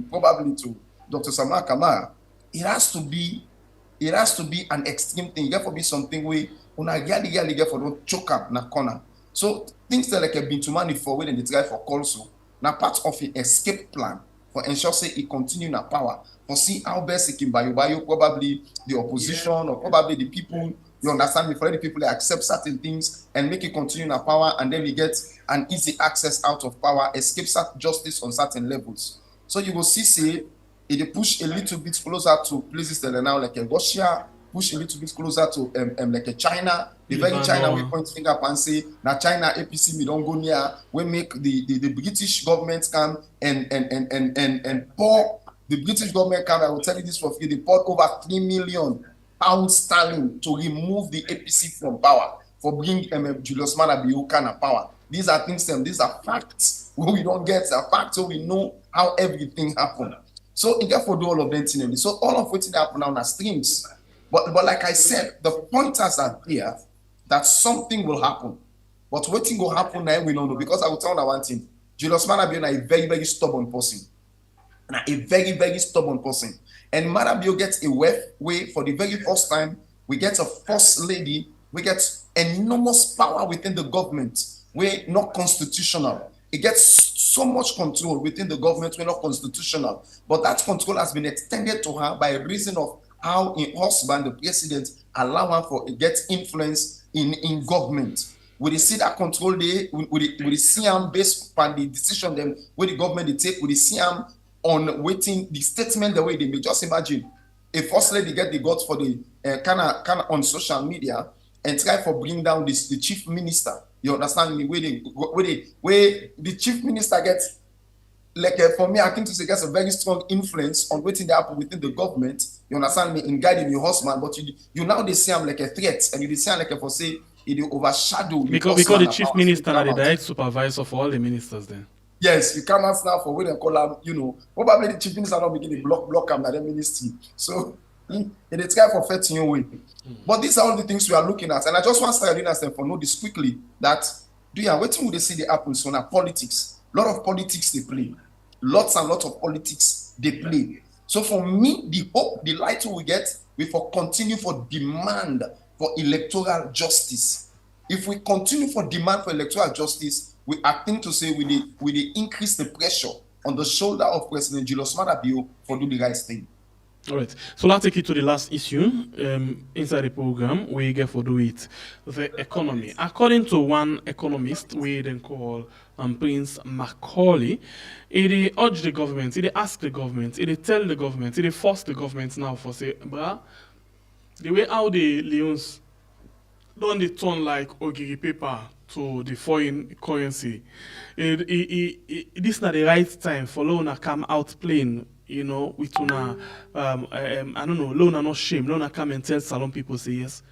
probably to Dr. Samuel Kamara, it has to be an extreme thing. It get for be something where una really get for don't choke up na corner. So things that like have been to money for when they try for also now part of an escape plan for ensure say he continue na power for see how best he can buy probably the opposition or probably the people. You understand me? For the people that accept certain things and make it continue in power, and then we get an easy access out of power, escape justice on certain levels. So you will see, it push a little bit closer to places that are now like a Russia, push a little bit closer to like a China. The very China we point finger up and say, now China APC we don't go near. We make the British government come and pour the British government come. I will tell you this for free. They poured over 3 million pounds sterling to remove the APC from power for bringing Julius Maada Bio kind of power. These are things. These are facts. We don't get a fact, so we know how everything happened. So you get for do all of them things. So all of what happen now are streams. But like I said, the pointers are there that something will happen. But what thing will happen now we don't know because I will tell you one thing. Julius Maada Bio is a very, very stubborn person. A very, very stubborn person. And Maada Bio gets a way for the very first time. We get a first lady. We get enormous power within the government. We're not constitutional. It gets so much control within the government. We're not constitutional. But that control has been extended to her by reason of how in husband the president allow him for get influence in government. We see that control they we see him based on the decision them where the government they take. We see him on waiting the statement the way they make. Just imagine if first lady get the guts for the kind of on social media and try for bring down this the chief minister. You understand me? Where the chief minister gets like for me, I think to say gets a very strong influence on waiting the happen within the government. You understand me in guiding your husband, but you now they see him like a threat, and you see him like a for say it overshadow because the chief minister and the direct supervisor for all the ministers then. Yes, you come out now for what they call them, you know, probably the chief minister not begin to block them at the ministry. So it's kind of affecting your way. But these are all the things we are looking at. And I just want to start doing us for know this quickly that do you waiting would they see the happen so now politics. A lot of politics they play. Lots and lots of politics they play. So for me, the hope, the light we get, we for continue for demand for electoral justice. If we continue for demand for electoral justice, we are think to say we increase the pressure on the shoulder of President Julius Maada Bio for do the right thing. All right. So let's take it to the last issue inside the program. We get for do it the economy. According to one economist, we then call Prince Macauley, it urge the government, it ask the government, it tell the government, it force the government now for say, bruh, the way how the LEONEs don't they turn like ogiri paper to the foreign currency. This not the right time for LEONE come out playing, you know, with una I don't know, LEONE not shame. LEONE come and tell salon people say yes,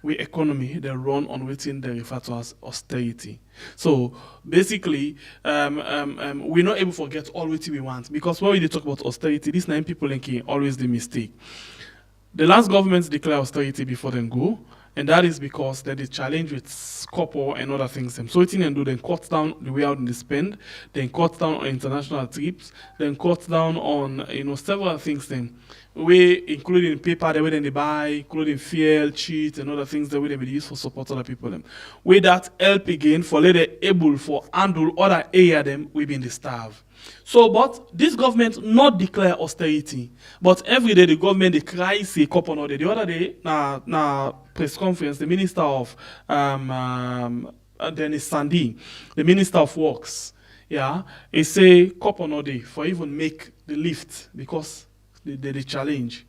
we economy they run on waiting they refer to as austerity. So basically, we're not able to forget all what we want because when we talk about austerity, these 9 people linking always the mistake. The last governments declare austerity before them go. And that is because they challenge with copper and other things. So what they do, then cut down the way out they spend, then cut down on international trips, then cut down on several things then. Including paper, the way they buy, including fuel, cheat, and other things the way they use for support other people them. Way that help again for later able for handle other area them we been the starve. So, but this government not declare austerity, but every day the government they cry say couple no day. The other day, na press conference, the minister of Dennis Sandy, the minister of works, yeah, he say couple no day for even make the lift because they challenge.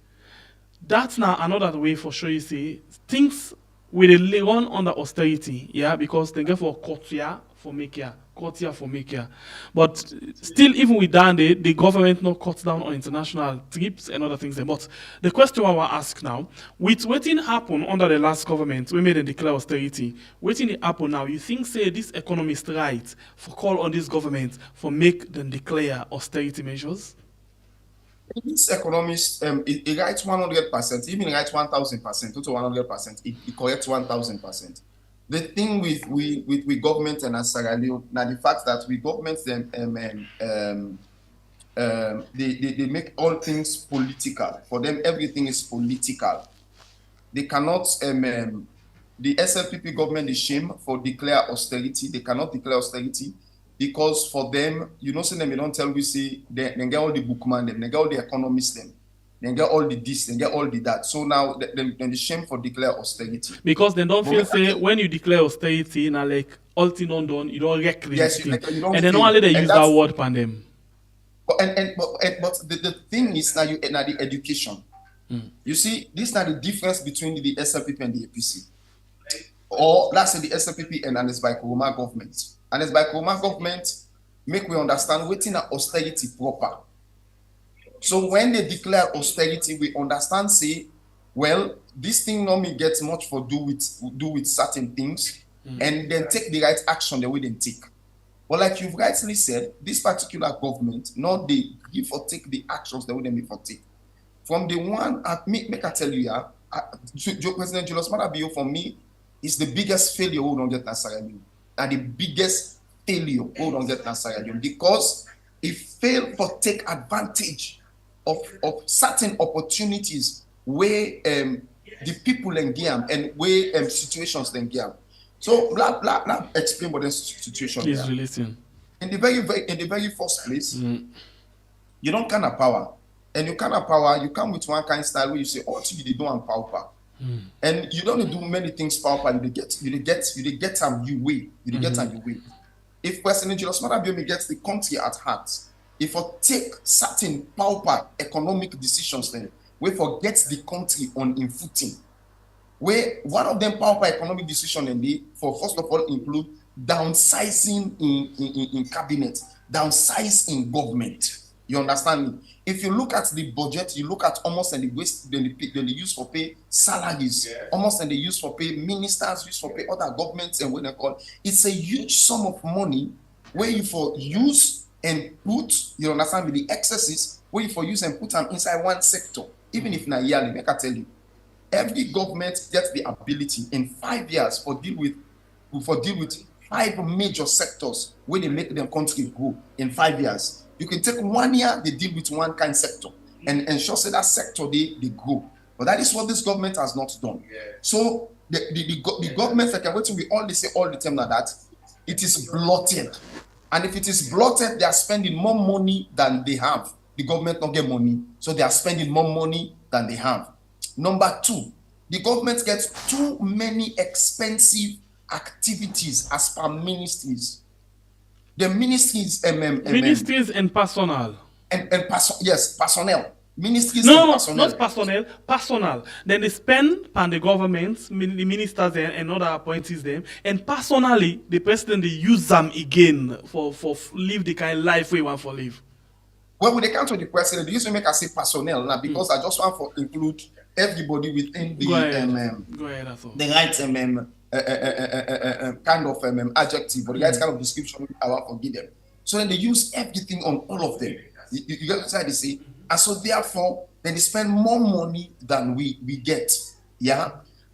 That's now another way for sure you see things will run under austerity, yeah, because they get for cut here for make here. Cut here for make here. But still, even with that, the government not cut down on international trips and other things. But the question I want to ask now, with what happened under the last government, we made them declare austerity. What happen now? You think, say, this economist right for call on this government for make them declare austerity measures? This economist, it writes 100%, even writes 1,000%, total 100%, it corrects 1,000%. The thing with government and Sierra Leone, now the fact that we government them, they make all things political. For them, everything is political. They cannot, the SLPP government is shame for declare austerity. They cannot declare austerity because for them, you know, say them, you don't tell we say they get all the bookman them, they get all the economists them. They get all the this, they get all the that. So now then the shame for declare austerity. Because they don't feel say when you declare austerity, now like all thing done, you don't wreck the yes, thing. You don't and then only they use that word pan them. But the thing is now the education. You see, this is now the difference between the SLPP and the APC. Or let's say the SLPP and Anes by Kuruma government. Anes by Kuruma government make we understand waiting at austerity proper. So when they declare austerity, we understand, say, well, this thing normally gets much for do with certain things, and then take the right action the way they take. But like you've rightly said, this particular government, not they give or take the actions the way they make for take. From the one, make I tell you, President Julius Maada Bio for me is the biggest failure we don't get in Sierra Leone, and the biggest failure we don't get in Sierra Leone because it failed to take advantage of certain opportunities where the people engage and where situations engage. So blah explain what the situation is relating. In the very first place, you don't kind of power. and you can't have power, you come with one kind of style where you say, oh, you they don't have power. And you don't do many things power, you get some you way. You get some you way. If President Julius Maada gets the country at heart, if you take certain power economic decisions then, we forget the country on in footing. Where one of them power economic decision and they for first of all include downsizing in cabinet, downsize in government. You understand me? If you look at the budget, you look at almost and the waste they use for pay salaries, almost and they use for pay ministers, use for pay other governments and what they call. It's a huge sum of money where you for use and put, you understand me, the excesses where you for use and put them inside one sector. Even if not yearly, like I tell you, every government gets the ability in 5 years for deal with 5 major sectors where they make their country grow in 5 years. You can take 1 year, they deal with one kind of sector and ensure say that sector they grow. But that is what this government has not done. So the government, like what we always say all the time now, that it is blotted. And if it is blotted, they are spending more money than they have. The government don't get money, so they are spending more money than they have. Number 2, the government gets too many expensive activities as per ministries. The ministries, ministries and personnel. Yes, personnel. Ministries No, and personnel. not personnel, personal. Then they spend on the governments, the ministers and other appointees them, and personally, the president they use them again for live the kind of life we want for live. Well, when they come to the president, they used to make us say personnel now because I just want to include everybody within the Go ahead, that's all. the right kind of adjective or the right kind of description I want to give them. So then they use everything on all of them. You get what they say, and so therefore then they spend more money than we get,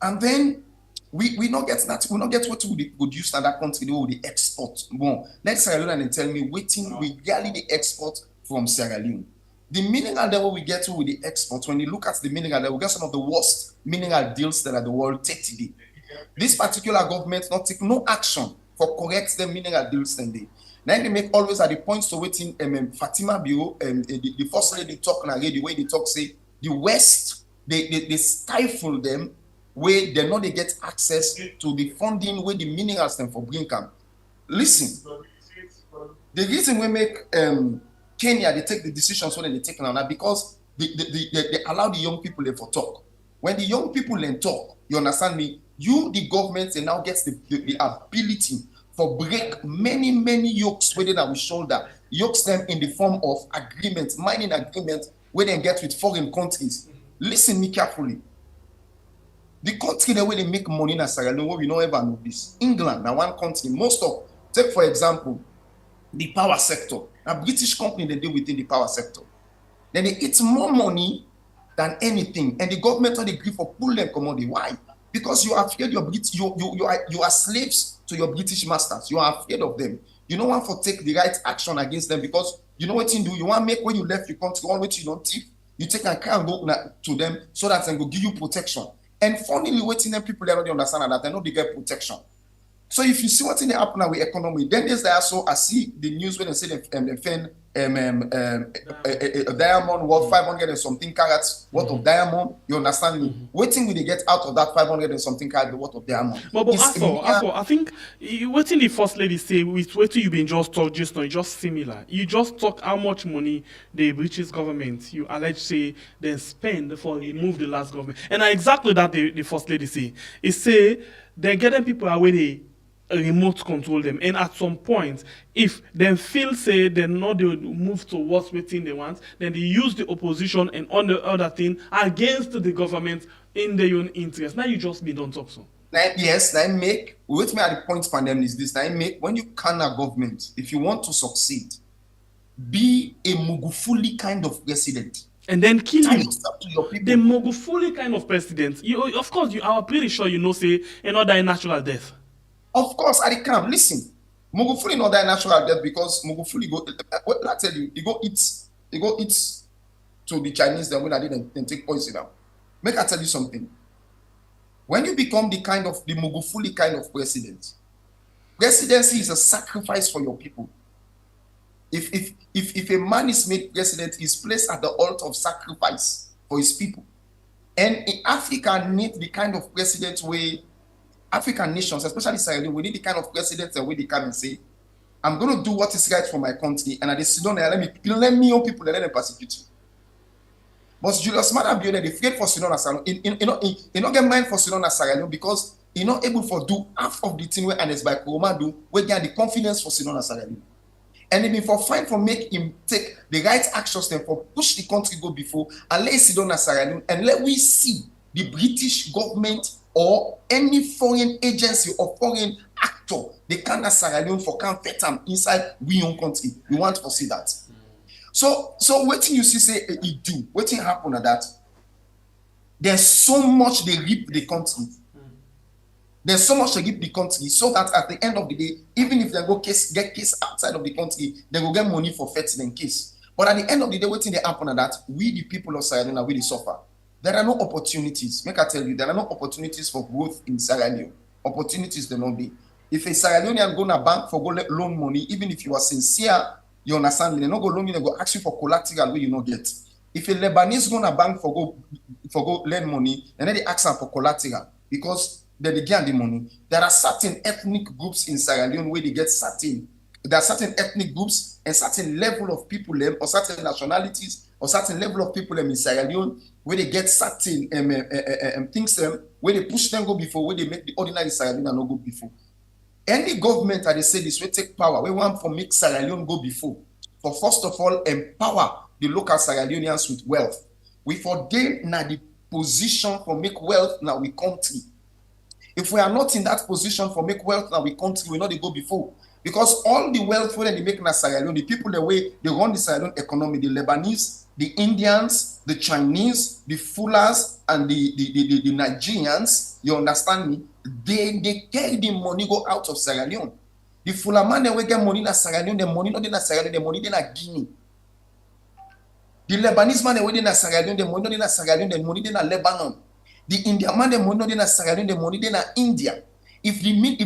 and then we not get that. We not get what we produce in that country. They will the export. Bon, let's Sierra Leone and tell me waiting we barely the export from Sierra Leone. The mineral level we get to with the export, when you look at the mineral level, we get some of the worst mineral deals that the world take today. This particular government not take no action for correct the mineral deals then they make always at the points to waiting Fatima Bureau the first lady talk na the way they talk say the West they stifle them where they know they get access to the funding where the minerals them for bring come. Listen, the reason we make Kenya they take the decisions when they take now because they allow the young people there for talk. When the young people then talk, you understand me? You, the government, they now gets the ability for break many yokes within our shoulder, yokes them in the form of agreements, mining agreements, where they get with foreign countries. Listen me carefully. The country the way they make money in Sierra Leone, we don't ever know this. England, now one country, most of, take for example, the power sector. A British company they deal within the power sector. Then they eat more money than anything, and the government on the agree for pull them commodity. Why? Because you are afraid you are slaves to your British masters. You are afraid of them. You don't want to take the right action against them because you know what you do. You want to make when you left your country, all what you don't thief, you take a car and go to them so that they will give you protection. And funnily, waiting them people they don't understand that they know they get protection. So if you see what's in the happen with economy, then there's also I see the news when they say they find a diamond worth 500 and something carats worth of diamond. You understand me? Waiting when they get out of that 500 and something carats worth of diamond. But I think waiting the first lady say with waiting you been just talk just now, just similar. You just talk how much money the British government you allege say they spend for remove the last government, and exactly that the first lady say. It say they're getting people away they remote control them, and at some point if they feel say they know they move towards waiting they want, then they use the opposition and on the other thing against the government in their own interest. Now you just be don't talk so. Yes, I make with me at the point for them is this. I make when you can a government, if you want to succeed, be a Magufuli kind of president. And then kill him. To your people. The Magufuli kind of president. You of course you are pretty sure you know say another natural death. Of course, I can't listen. Magufuli not die natural death because Magufuli go. What I tell you, he go eat to the Chinese. Then when I didn't take poison now. Make I tell you something. When you become the Magufuli kind of president, presidency is a sacrifice for your people. If a man is made president, he's placed at the altar of sacrifice for his people. And in Africa need the kind of president where African nations, especially Sierra Leone, we need the kind of president where they come and say, I'm going to do what is right for my country, and at the sit down there, let me own people and let them persecute you. But Julius Maada Bio, they afraid for Sierra Leone, you not get mind for Sierra Leone because you're not able to do half of the thing where Anes by Kuroma do, where they have the confidence for Sierra Leone. And then for fine for make him take the right actions then for push the country go before and let sit down Sierra Leone and let we see the British government or any foreign agency or foreign actor they can Sierra Leone for can fit them inside we own country. We want to see that. So what you see say it do, what happen at that? There's so much they rip the country. There's so much to give the country so that at the end of the day, even if they go get case outside of the country, they will get money for fetching them case. But at the end of the day, what thing they happen at that, we the people of Sierra Leone, we suffer. There are no opportunities. Make I tell you, there are no opportunities for growth in Sierra Leone. Opportunities there not be. If a Sierra Leonean go to a bank for go loan money, even if you are sincere, you understand me, they not go loan you, they go ask you for collateral where you not get. If a Lebanese go to a bank for go lend money, and then they ask them for collateral because they get the money. There are certain ethnic groups in Sierra Leone where they get certain. There are certain ethnic groups and certain level of people or certain nationalities or certain level of people in Sierra Leone where they get certain things where they push them go before, where they make the ordinary Sierra Leone not go before. Any government, as they say, this will take power. We want to make Sierra Leone go before. For first of all, empower the local Sierra Leoneans with wealth. We for them now the position for make wealth now we country. If we are not in that position for make wealth now we country, we know they go before. Because all the wealth when they make in Sierra Leone, the people the way they run the Sierra Leone economy, the Lebanese, the Indians, the Chinese, the Fullers, and the Nigerians, you understand me? They carry the money go out of Sierra Leone. The Fuller man they get money in Sierra Leone, the money not in Sierra Leone, the money in Guinea. The Lebanese man they in Sierra Leone, the money not in Sierra Leone, the money in Lebanon. The Indian man, the money not in Sierra Leone, the money in India. If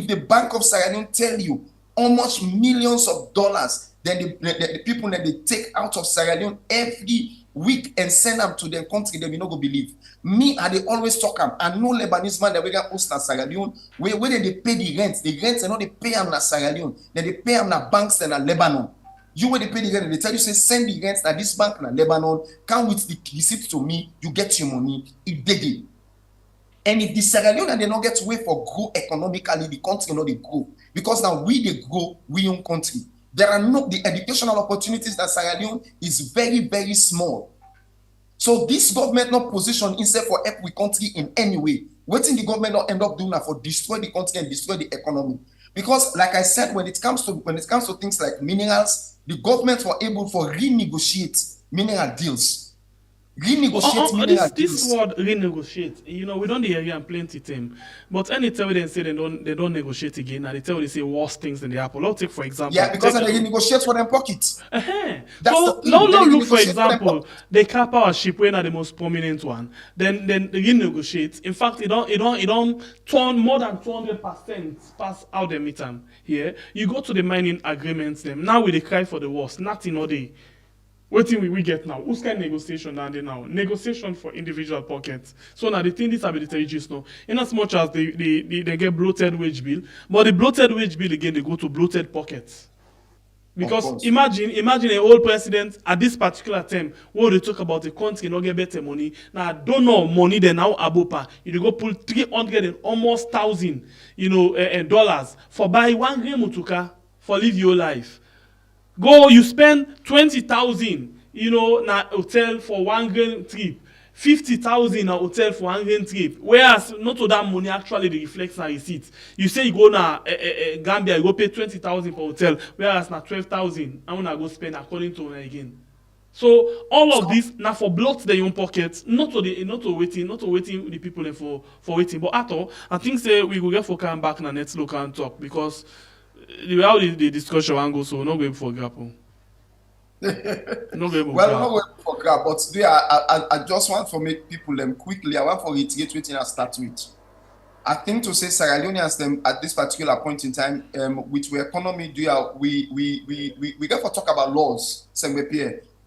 the Bank of Sierra Leone tell you how much millions of dollars, then the people that they take out of Sierra Leone every week and send them to their country, they will not go believe. Me, I they always talk them. I know Lebanese man that we got host in Sierra Leone, where they pay the rent and not they pay them in Sierra Leone, then they pay them in banks in Lebanon. You where they pay the rent, they tell you say send the rent at this bank in Lebanon, come with the receipt to me, you get your money, it did it. And if the Sierra Leone and they not get way for grow economically, the country not they grow. Because now we they grow, we own country. There are no the educational opportunities that Sierra Leone is very, very small. So this government not position instead for help we country in any way. What in the government not end up doing now for destroy the country and destroy the economy? Because like I said, when it comes to things like minerals, the government were able to renegotiate mineral deals. This word renegotiate, we don't hear and plenty time. But anytime they say they don't negotiate again, and they tell they say worse things than the apple. I'll take for example. Yeah, because they renegotiate for their pockets. So now look for example, the car power ship when are the most prominent one. Then they renegotiate. In fact, it don't turn more than 200% pass out the meter here. You go to the mining agreements them. Now we they cry for the worst, nothing all day. What thing we get now? Who's kind of negotiation now? Negotiation for individual pockets. So now the thing is about the territories now. In as much as they get bloated wage bill, but the bloated wage bill again they go to bloated pockets. Because imagine a old president at this particular time where they talk about the country not get better money. Now I don't know money they now abopa. You go pull 300 and almost thousand, dollars for buy 1 gram mutuka for live your life. Go, you spend 20,000, na hotel for 1 grain trip. 50,000 na hotel for 1 grain trip. Whereas not all that money actually they reflects na receipts. You say you go na Gambia, you go pay 20,000 for hotel, whereas na 12,000. I wanna go spend according to me again. So all of this now for bloat their own pockets, not to waiting the people for waiting. But at all, I think say we will get for come back na next local and talk because the way the discussion will go, so not going for grapple. Not going for grab, but today I just want to make people quickly. I want to reiterate what I start with. I think to say Sierra Leoneans them at this particular point in time, with the economy, we get to talk about laws,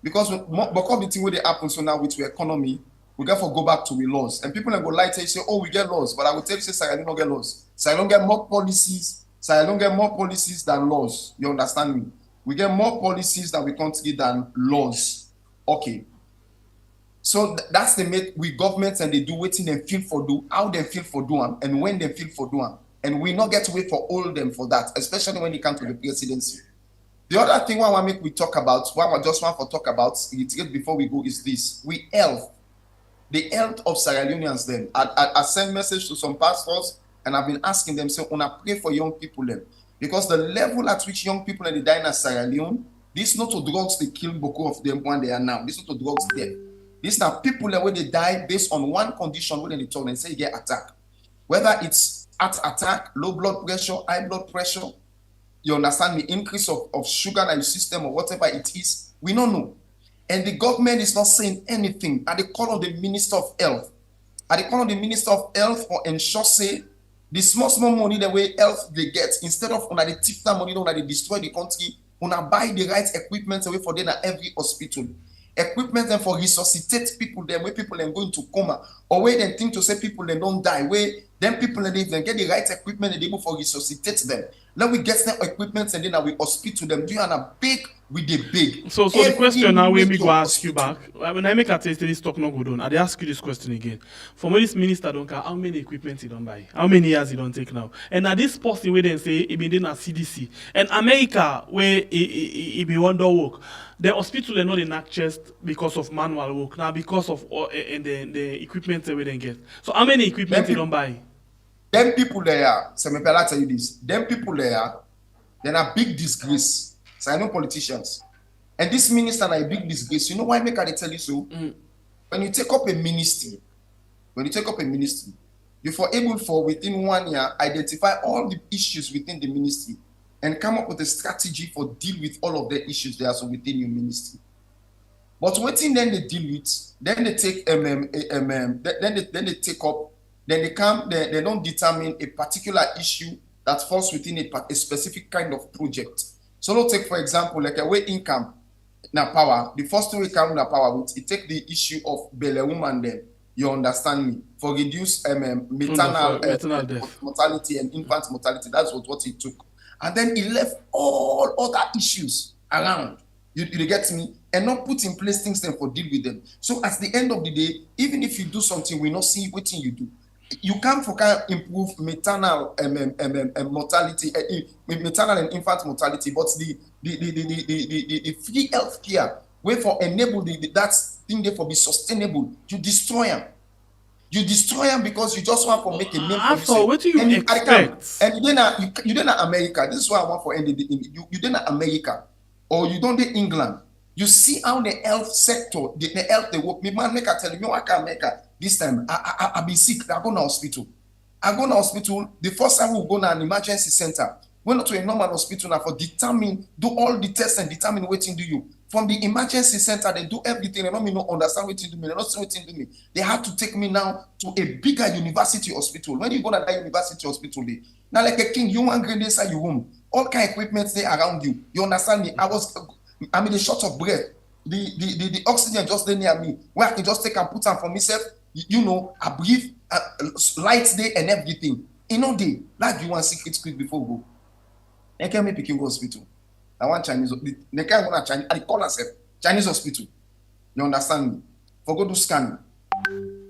because the thing where they happen so now with the economy, we get to go back to the laws, and people go like say, oh, we get laws, but I will tell you say Sierra Leone don't get laws. Sierra Leone get more policies. Sierra Leone get more policies than laws. You understand me? We get more policies that we can't get than laws. Okay. So that's the make with governments, and they do waiting them feel for do, how they feel for do them, and when they feel for do them. And we not get to wait for all them for that, especially when it comes to the presidency. The other thing I want to make we talk about, what I just want to talk about, before we go, is this. The health of Sierra Leoneans then. I send message to some pastors, and I've been asking them, say, I pray for young people then. Because the level at which young people in the dying at Sierra Leone, this not to drugs they kill Boko of them when they are now. This not to drugs death. These are people that when they die based on one condition when they talk and say get attack. Whether it's heart attack, low blood pressure, high blood pressure, you understand the increase of sugar in your system or whatever it is, we don't know. And the government is not saying anything. At the call of the Minister of Health, for ensure say the small money the way health they get, instead of they tip that money, they destroy the country, buy the right equipment away for them at every hospital. Equipment them for resuscitate people there where people are going to coma, or where they think to say people they don't die, where then people they get the right equipment and they able for resuscitate them. Then we get them equipment and then we hospital them. Do you have a big with the big? So the question now we go ask you back. When I make a test this talk not go on, I ask you this question again. For when this minister don't care how many equipment he don't buy, how many years he don't take now, and at this person where they say he been in a CDC and America where he be wonder work. The hospital are not in chest because of manual work, now because of the equipment that we then get. So how many equipment you don't buy? Them people there, so I'll tell you this. Them people there, they're a big disgrace. So I know politicians. And this minister are a big disgrace. You know why make I tell you so? When you take up a ministry, you're able for within 1 year identify all the issues within the ministry and come up with a strategy for deal with all of the issues there are within your ministry. But waiting then they deal with, then they take they don't determine a particular issue that falls within a specific kind of project. So let's take for example like a way income now power. The first way come now power with it take the issue of belly woman then. You understand me? For reduce maternal mortality and infant mortality. That's what he took. And then he left all other issues around. You get me? And not put in place things then for deal with them. So at the end of the day, even if you do something, we not see what thing you do. You can't improve maternal mortality, maternal and infant mortality, but the free health care way for enable that thing there for be sustainable. You destroy them. You destroy them because you just want to make a name for yourself. What do you expect? And you didn't America. This is why I want for ending. You didn't America, or you don't in England. You see how the health sector, the health they work. Me man make I tell you, I can't make it. This time I be sick. I go to hospital. The first time we go to an emergency center. We not to a normal hospital now for do all the tests and determine what to do you. From the emergency center, they do everything. They don't me not understand what to do me. They don't see what to do me. They have to take me now to a bigger university hospital. When you go to that university hospital, now like a king, you want grade inside your home. All kind of equipment there around you. You understand me? I'm in a short of breath. The oxygen just there near me. Where I can just take and put on for myself. You know, I breathe, lights there and everything. In all day, like you want secret quick before go. They can't make picking go hospital. I want Chinese. They can't go to Chinese. I call myself Chinese hospital. You understand me? For go do scanning.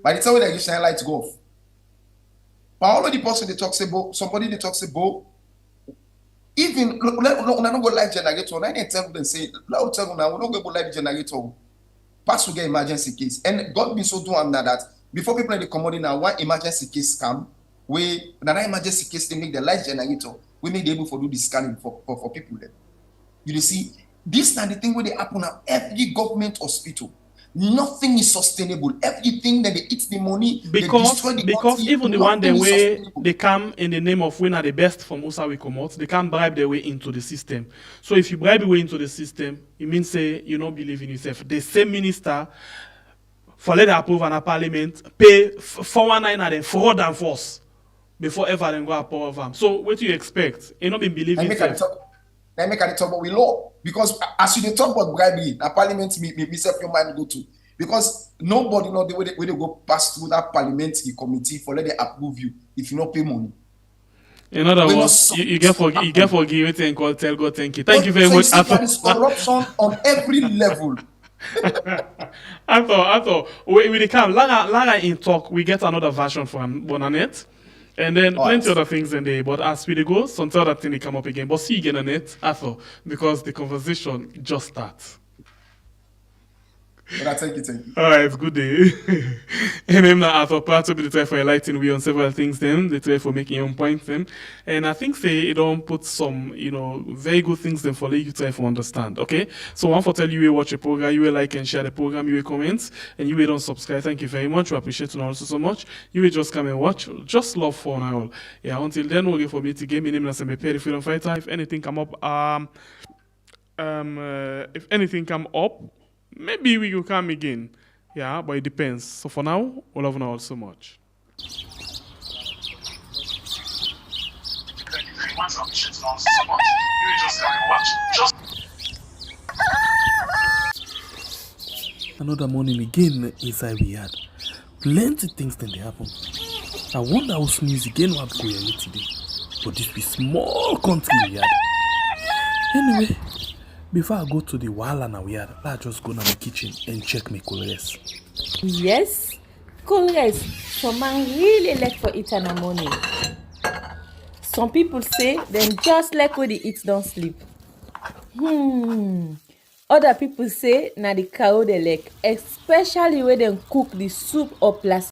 By the time they get Chinese lights go off. But already person they talk about somebody they talk about. Even when I don't go live generator, I didn't tell them say, "Let tell them now we don't go live generator." Pass to get emergency case, and God be so doing that before people in the commodity now, one emergency case come, we that emergency case they make the light generator, we make able to do the scanning for people there. You see, this is the thing where they happen at every government hospital. Nothing is sustainable. Everything that they eat the money, they destroy the because country, even the one the way they come in the name of winner the best from Musa we come out, they can't bribe their way into the system. So if you bribe your way into the system, it means say you don't believe in yourself. The same minister for let approve and a parliament pay 419 and then fraud and force. before ever then go a power farm. So what do you expect? You not been I believing make self. I make a talk about with law because as you dey talk about bribery, na parliament me self your mind go to because nobody know the way they go pass through that parliamentary committee for let them approve you if you not pay money. In other We words, not you get for give and call tell God thank you. Thank you So very you much. see, there is corruption on every level. I thought we dey come. Laga in talk, we get another version from Bonanet. And then All plenty right. other things in there. But as we dey go, some other thing they come up again. But see again on it, I thought, because the conversation just starts. But I thank you. Alright, it's good day. And then I thought part to be the try for enlightening we on several things them, the try for making your own points them. And I think say it don't put some, very good things them for let you try for understand. Okay? So one for tell you will watch a program, you will like and share the program, you will comment, and you will don't subscribe. Thank you very much. We appreciate you also so much. You will just come and watch. Just love fun and all. Yeah, until then we'll get for me to game my name is the Freedom Fighter. If anything come up, if anything come up, maybe we will come again. Yeah, but it depends. So for now, we love you all so much. Another morning again inside we had. Plenty things then they happen. I wonder how snooze again what go here today. But this be small country we had. Anyway, before I go to the wala now we had, let's just go to my kitchen and check my colors. Yes, colors. Some man really like for eat in the morning. Some people say them just like when they eat don't sleep. Other people say na the cow they like, especially when they cook the soup or plastic.